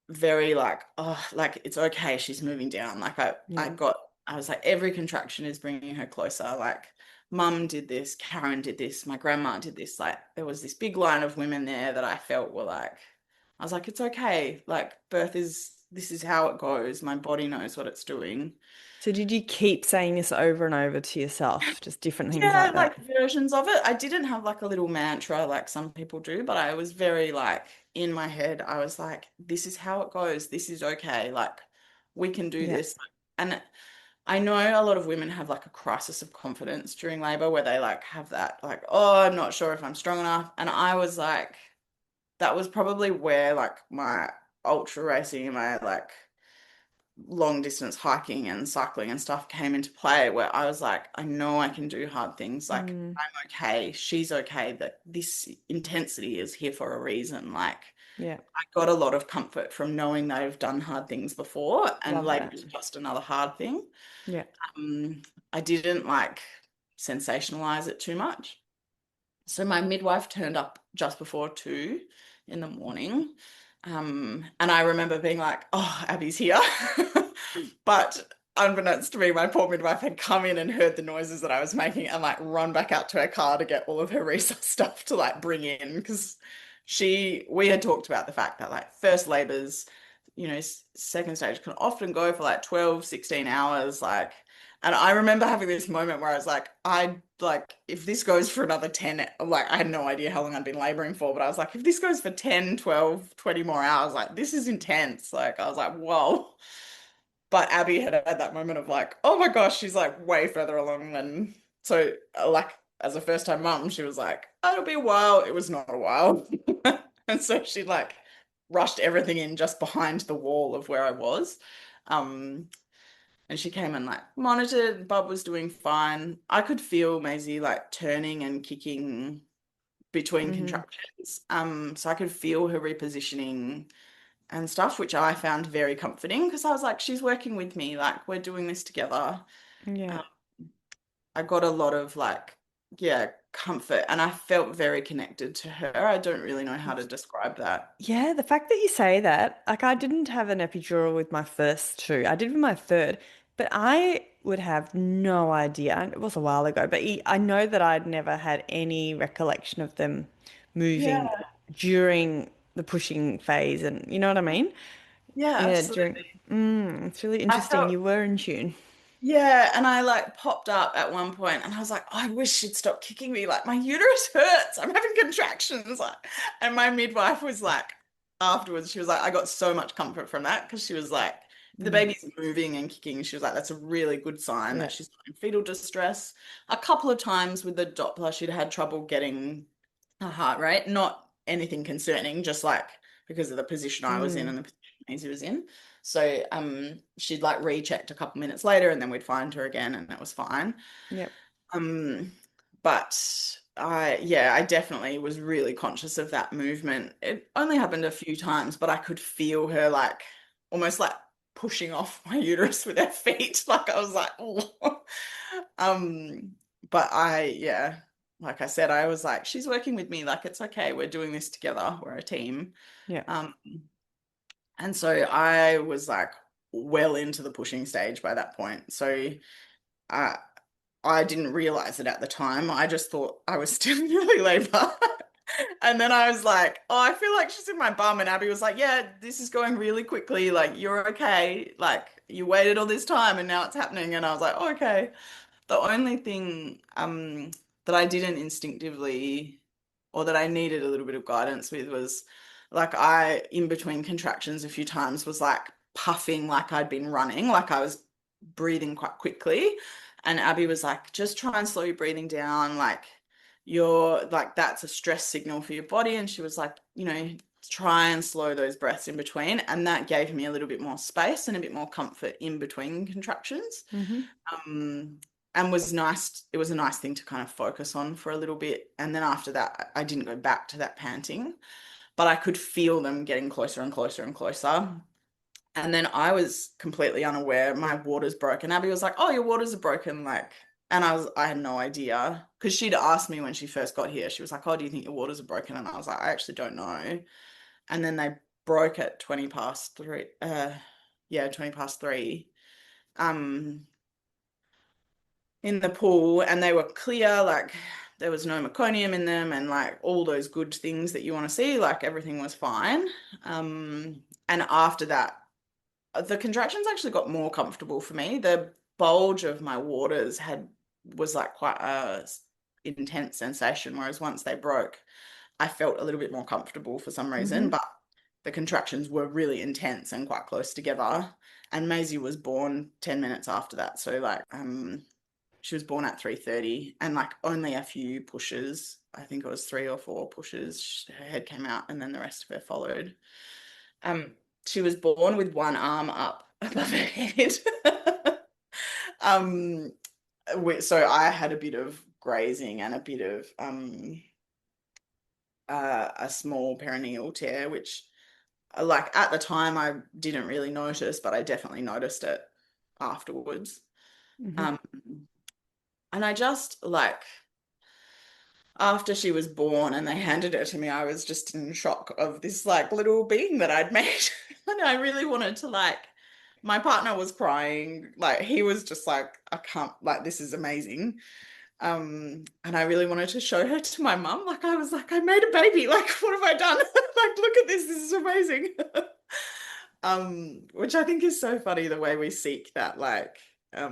very like, oh, like, it's okay, she's moving down. Like, I was like, every contraction is bringing her closer. Like, mum did this, Karen did this, my grandma did this. Like, there was this big line of women there that I felt were like, I was like, it's okay. Like, this is how it goes. My body knows what it's doing. So did you keep saying this over and over to yourself, just different things Yeah, like that? like versions of it. I didn't have like a little mantra like some people do, but I was very like, in my head, I was like, this is how it goes. This is okay. Like, we can do this. And I know a lot of women have like a crisis of confidence during labor where they like have that like, oh, I'm not sure if I'm strong enough. And I was like, that was probably where like my ultra racing and my like long distance hiking and cycling and stuff came into play, where I was like, I know I can do hard things. Like, I'm okay. She's okay. That this intensity is here for a reason. Like, Yeah. I got a lot of comfort from knowing that I've done hard things before, and Love labor that. is just another hard thing. Yeah. I didn't like sensationalize it too much. So my midwife turned up just before 2 in the morning. And I remember being like, oh, Abby's here. But unbeknownst to me, my poor midwife had come in and heard the noises that I was making and like run back out to her car to get all of her resource stuff to like bring in, because we had talked about the fact that like first labors, second stage can often go for like 12, 16 hours. Like, and I remember having this moment where I was like, if this goes for another 10, like, I had no idea how long I'd been laboring for, but I was like, if this goes for 10, 12, 20 more hours, like, this is intense. Like, I was like, whoa. But Abby had had that moment of like, oh my gosh, she's like way further along than, so like, as a first time mum, she was like, oh, it'll be a while. It was not a while. And so she like rushed everything in just behind the wall of where I was. And she came and like monitored. Bub was doing fine. I could feel Maisie like turning and kicking between contractions. So I could feel her repositioning and stuff, which I found very comforting, because I was like, she's working with me, like, we're doing this together. Yeah. I got a lot of like, yeah, comfort, and I felt very connected to her. I don't really know how to describe that. Yeah, the fact that you say that, like I didn't have an epidural with my first two. I did with my third, but I would have no idea. And it was a while ago, but I know that I'd never had any recollection of them moving Yeah, during the pushing phase, and you know what I mean? yeah, Yeah, during absolutely. it's really I interesting. felt You were in tune. Yeah, and I like popped up at one point and I was like, oh, I wish she'd stop kicking me. Like, my uterus hurts. I'm having contractions. Like, and my midwife was like, afterwards, she was like, I got so much comfort from that, because she was like, the baby's moving and kicking. She was like, that's a really good sign Yeah. that she's in fetal distress. A couple of times with the Doppler, she'd had trouble getting a heart rate, not anything concerning, just like because of the position I was in and the position Maisie was in. So she'd like rechecked a couple minutes later, and then we'd find her again and it was fine. Yep. But I definitely was really conscious of that movement. It only happened a few times, but I could feel her like almost like pushing off my uterus with her feet. Like, I was like, oh. But like I said, I was like, she's working with me. Like, it's okay. We're doing this together. We're a team. Yeah. And so I was like well into the pushing stage by that point. So I didn't realize it at the time. I just thought I was still in early labor. And then I was like, oh, I feel like she's in my bum. And Abby was like, yeah, this is going really quickly. Like, you're okay. Like, you waited all this time and now it's happening. And I was like, oh, okay. The only thing that I didn't instinctively, or that I needed a little bit of guidance with, was like, I, in between contractions a few times, was like puffing like I'd been running, like I was breathing quite quickly. And Abby was like, just try and slow your breathing down. Like, you're like, that's a stress signal for your body. And she was like, try and slow those breaths in between. And that gave me a little bit more space and a bit more comfort in between contractions. And was nice. It was a nice thing to kind of focus on for a little bit. And then after that, I didn't go back to that panting, but I could feel them getting closer and closer and closer. And then I was completely unaware my waters broke. And Abby was like, oh, your waters are broken. Like, and I had no idea, because she'd asked me when she first got here. She was like, oh, do you think your waters are broken? And I was like, I actually don't know. And then they broke at 20 past 3. 20 past 3. In the pool, and they were clear, like there was no meconium in them, and like all those good things that you want to see, like everything was fine. And after that, the contractions actually got more comfortable for me. The bulge of my waters was like quite a intense sensation, whereas once they broke, I felt a little bit more comfortable for some reason. But the contractions were really intense and quite close together. And Maisie was born 10 minutes after that. So like she was born at 3:30, and like only a few pushes. I think it was 3 or 4 pushes. Her head came out and then the rest of her followed. She was born with one arm up above her head. So I had a bit of grazing and a bit of a small perineal tear, which like at the time I didn't really notice, but I definitely noticed it afterwards. Mhm. And I just like after she was born and they handed her to me, I was just in shock of this like little being that I'd made. And I really wanted to like, my partner was crying. Like he was just like, I can't, like, this is amazing. And I really wanted to show her to my mum. Like I was like, I made a baby. Like, what have I done? Like, look at this. This is amazing. Which I think is so funny the way we seek that, like, I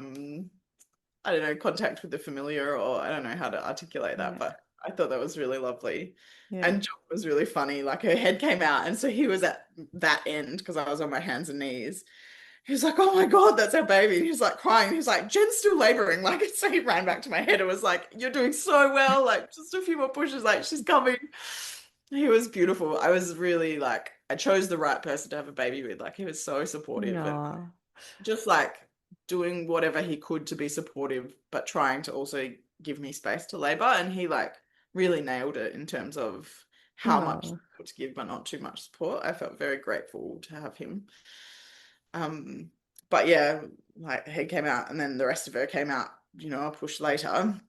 don't know, contact with the familiar, or I don't know how to articulate that, Yeah. but I thought that was really lovely. Yeah. And John was really funny. Like her head came out, and so he was at that end because I was on my hands and knees. He was like, "Oh my God, that's our baby." And he was like crying. He was like, "Jen's still laboring." Like, so he ran back to my head and was like, "You're doing so well. Like, just a few more pushes. Like, she's coming." He was beautiful. I was really like, I chose the right person to have a baby with. Like, he was so supportive and No. just like doing whatever he could to be supportive, but trying to also give me space to labor. And he like really nailed it in terms of how much No. support to give, but not too much support. I felt very grateful to have him. But yeah, like head came out and then the rest of her came out, a push later.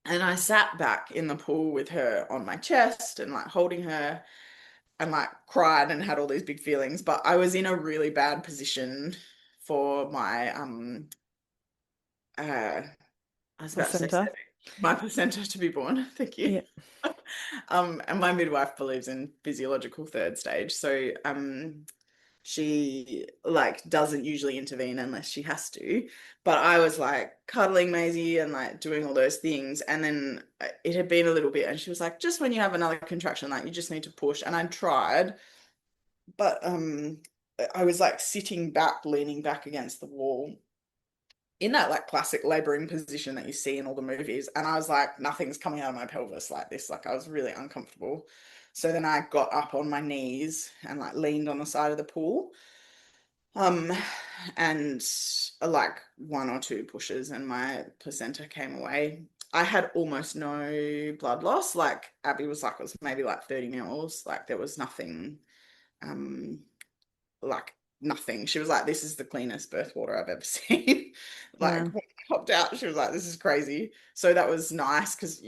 And I sat back in the pool with her on my chest and like holding her and like cried and had all these big feelings. But I was in a really bad position for my I was about to say Placenta. my placenta to be born. Thank you. Yeah. And my midwife believes in physiological third stage. So she like doesn't usually intervene unless she has to. But I was like cuddling Maisie and like doing all those things. And then it had been a little bit, and she was like, just when you have another contraction, like you just need to push. And I tried, but I was like sitting back, leaning back against the wall in that like classic laboring position that you see in all the movies. And I was like, nothing's coming out of my pelvis like this. Like I was really uncomfortable. So then I got up on my knees and like leaned on the side of the pool. And like one or two pushes and my placenta came away. I had almost no blood loss. Like Abby was like, it was maybe like 30 mils. Like there was nothing, um, like nothing. She was like, this is the cleanest birth water I've ever seen. Like Wow. when I popped out, she was like, this is crazy. So that was nice because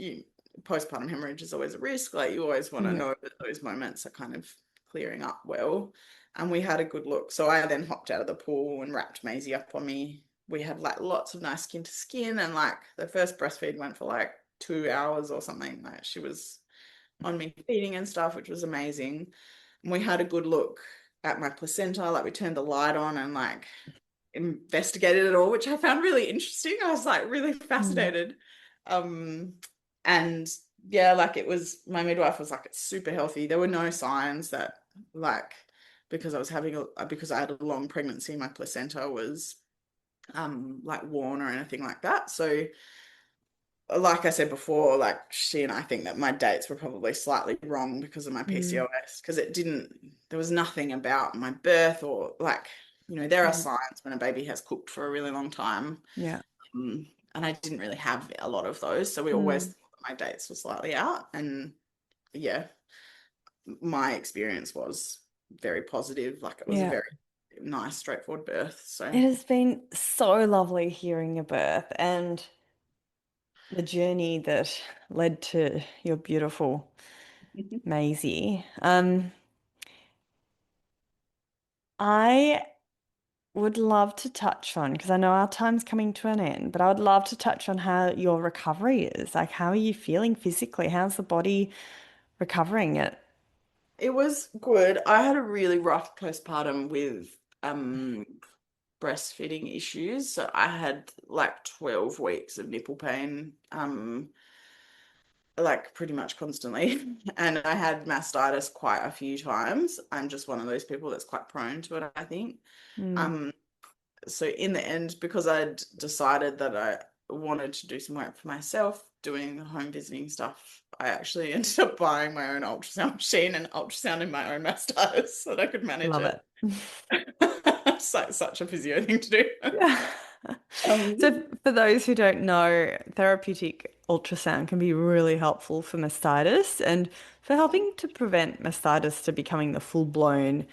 postpartum hemorrhage is always a risk. Like you always want to Yeah. know that those moments are kind of clearing up well. And we had a good look. So I then hopped out of the pool and wrapped Maisie up on me. We had like lots of nice skin to skin, and like the first breastfeed went for like 2 hours or something. Like she was on me feeding and stuff, which was amazing. And we had a good look at my placenta. Like we turned the light on and like investigated it all, which I found really interesting. I was like really Mm. fascinated. And yeah, like it was, my midwife was like, it's super healthy. There were no signs that like, because I was because I had a long pregnancy, my placenta was like worn or anything like that. So like I said before, like she and I think that my dates were probably slightly wrong because of my Mm. PCOS, because there was nothing about my birth or like, there are Yeah. signs when a baby has cooked for a really long time. Yeah. And I didn't really have a lot of those. So we always Mm. thought that my dates were slightly out. And yeah, my experience was very positive. Like it was a Yeah. very nice, straightforward birth. So It has been so lovely hearing your birth and the journey that led to your beautiful Maisie. I would love to touch on, because I know our time's coming to an end, but I would love to touch on how your recovery is. Like, how are you feeling physically? How's the body recovering it? it was good. I had a really rough postpartum with breastfeeding issues. So I had like 12 weeks of nipple pain, like pretty much constantly. And I had mastitis quite a few times. I'm just one of those people that's quite prone to it, I think. Mm. Um, so in the end, because I'd decided that I wanted to do some work for myself, doing the home visiting stuff, I actually ended up buying my own ultrasound machine and ultrasounding my own mastitis so that I could manage Love it. it. It's like such a physio thing to do. Yeah. So for those who don't know, therapeutic ultrasound can be really helpful for mastitis and for helping to prevent mastitis to becoming the full-blown,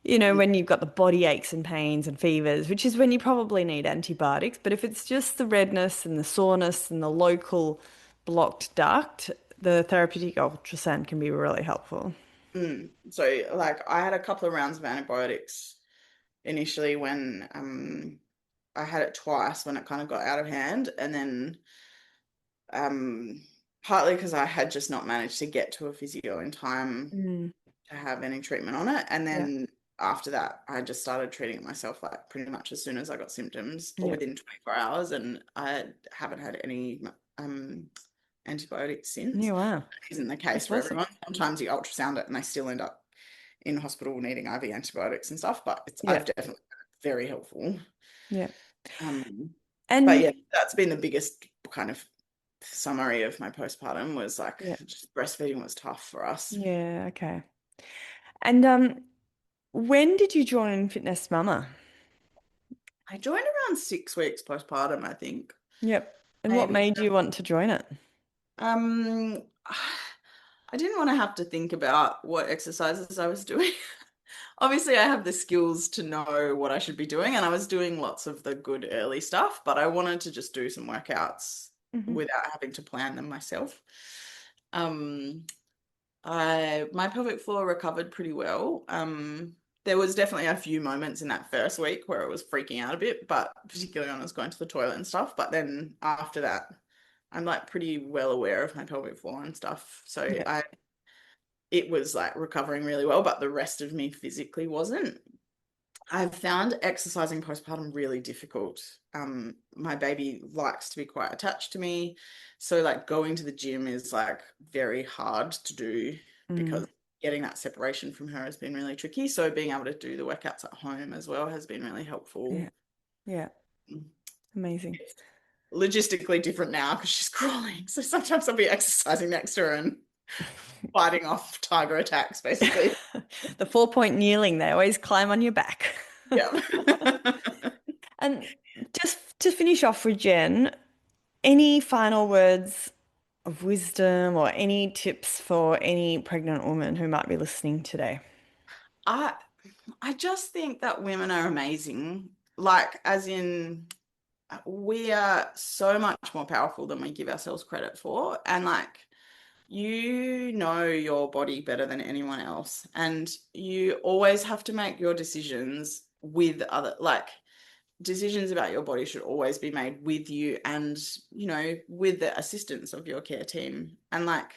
when you've got the body aches and pains and fevers, which is when you probably need antibiotics. But if it's just the redness and the soreness and the local blocked duct, the therapeutic ultrasound can be really helpful. So like I had a couple of rounds of antibiotics initially when I had it twice when it kind of got out of hand, and then partly because I had just not managed to get to a physio in time to have any treatment on it, and then after that I just started treating it myself like pretty much as soon as I got symptoms or within 24 hours, and I haven't had any antibiotics since. Yeah, wow. Isn't the case for everyone. Sometimes you ultrasound it and they still end up in hospital needing IV antibiotics and stuff, but I've definitely been very helpful. Yeah. But yeah, that's been the biggest kind of summary of my postpartum was like just breastfeeding was tough for us. Yeah, okay. And when did you join Fitness Mama? I joined around 6 weeks postpartum, I think. Yep. And what made you want to join it? I didn't want to have to think about what exercises I was doing. Obviously, I have the skills to know what I should be doing, and I was doing lots of the good early stuff, but I wanted to just do some workouts without having to plan them myself. My pelvic floor recovered pretty well. There was definitely a few moments in that first week where it was freaking out a bit, but particularly when I was going to the toilet and stuff. But then after that, I'm like pretty well aware of my pelvic floor and stuff. So it was like recovering really well, but the rest of me physically wasn't. I've found exercising postpartum really difficult. My baby likes to be quite attached to me. So like going to the gym is like very hard to do because getting that separation from her has been really tricky. So being able to do the workouts at home as well has been really helpful. Yeah. Amazing. It's logistically different now because she's crawling. So sometimes I'll be exercising next to her and fighting off tiger attacks, basically. The 4-point kneeling, they always climb on your back. Yeah. And just to finish off with Jen, any final words of wisdom or any tips for any pregnant woman who might be listening today? I just think that women are amazing. Like, as in, we are so much more powerful than we give ourselves credit for. And like, you know your body better than anyone else. And you always have to make your decisions with decisions about your body should always be made with you and, with the assistance of your care team. And like,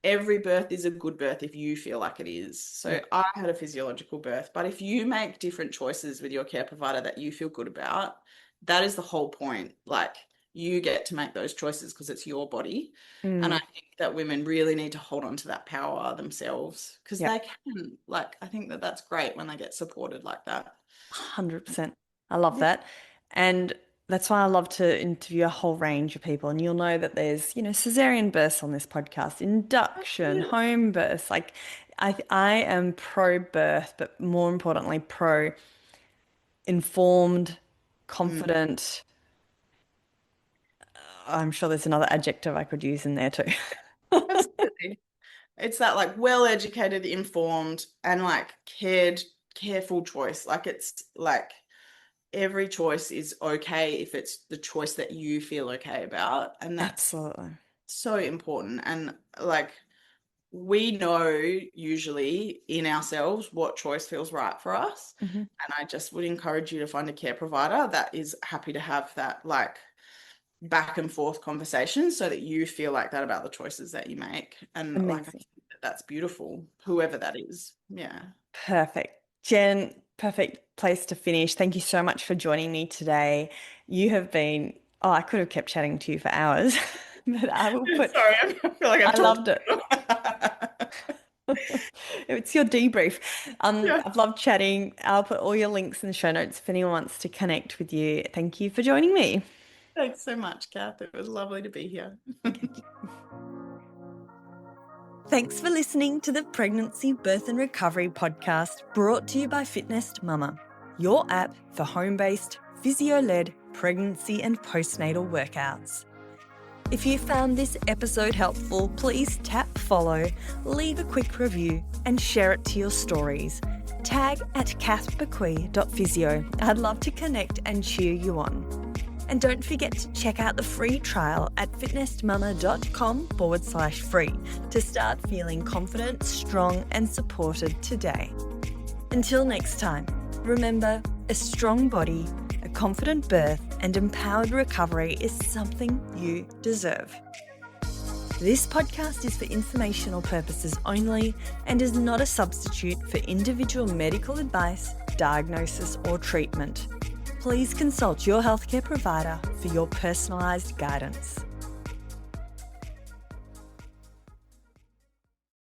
every birth is a good birth if you feel like it is. So I had a physiological birth, but if you make different choices with your care provider that you feel good about, that is the whole point. Like, you get to make those choices because it's your body. And I think that women really need to hold on to that power themselves because they can. Like, I think that that's great when they get supported like that. 100%. I love that. And that's why I love to interview a whole range of people. And you'll know that there's, cesarean births on this podcast, induction, home births. Like I am pro birth, but more importantly, pro informed, confident. I'm sure there's another adjective I could use in there too. Absolutely. It's that like well-educated, informed, and like careful choice. Like, it's like every choice is okay if it's the choice that you feel okay about. And that's Absolutely so important. And like, we know usually in ourselves what choice feels right for us. And I just would encourage you to find a care provider that is happy to have that like back and forth conversation so that you feel like that about the choices that you make. And like, I think that's beautiful, whoever that is. Yeah. Perfect. Jen, perfect place to finish. Thank you so much for joining me today. You have been, I could have kept chatting to you for hours, but I will put. Sorry, I feel like I loved it. It's your debrief. I've loved chatting. I'll put all your links in the show notes if anyone wants to connect with you. Thank you for joining me. Thanks so much, Kath. It was lovely to be here. Thanks for listening to the Pregnancy, Birth and Recovery podcast brought to you by Fitness Mama. your app for home-based, physio-led pregnancy and postnatal workouts. If you found this episode helpful, please tap follow, leave a quick review, and share it to your stories. Tag at cathbequee.physio. I'd love to connect and cheer you on. And don't forget to check out the free trial at fitnessmama.com/free to start feeling confident, strong, and supported today. Until next time, remember, a strong body, a confident birth, and empowered recovery is something you deserve. This podcast is for informational purposes only and is not a substitute for individual medical advice, diagnosis, or treatment. Please consult your healthcare provider for your personalised guidance.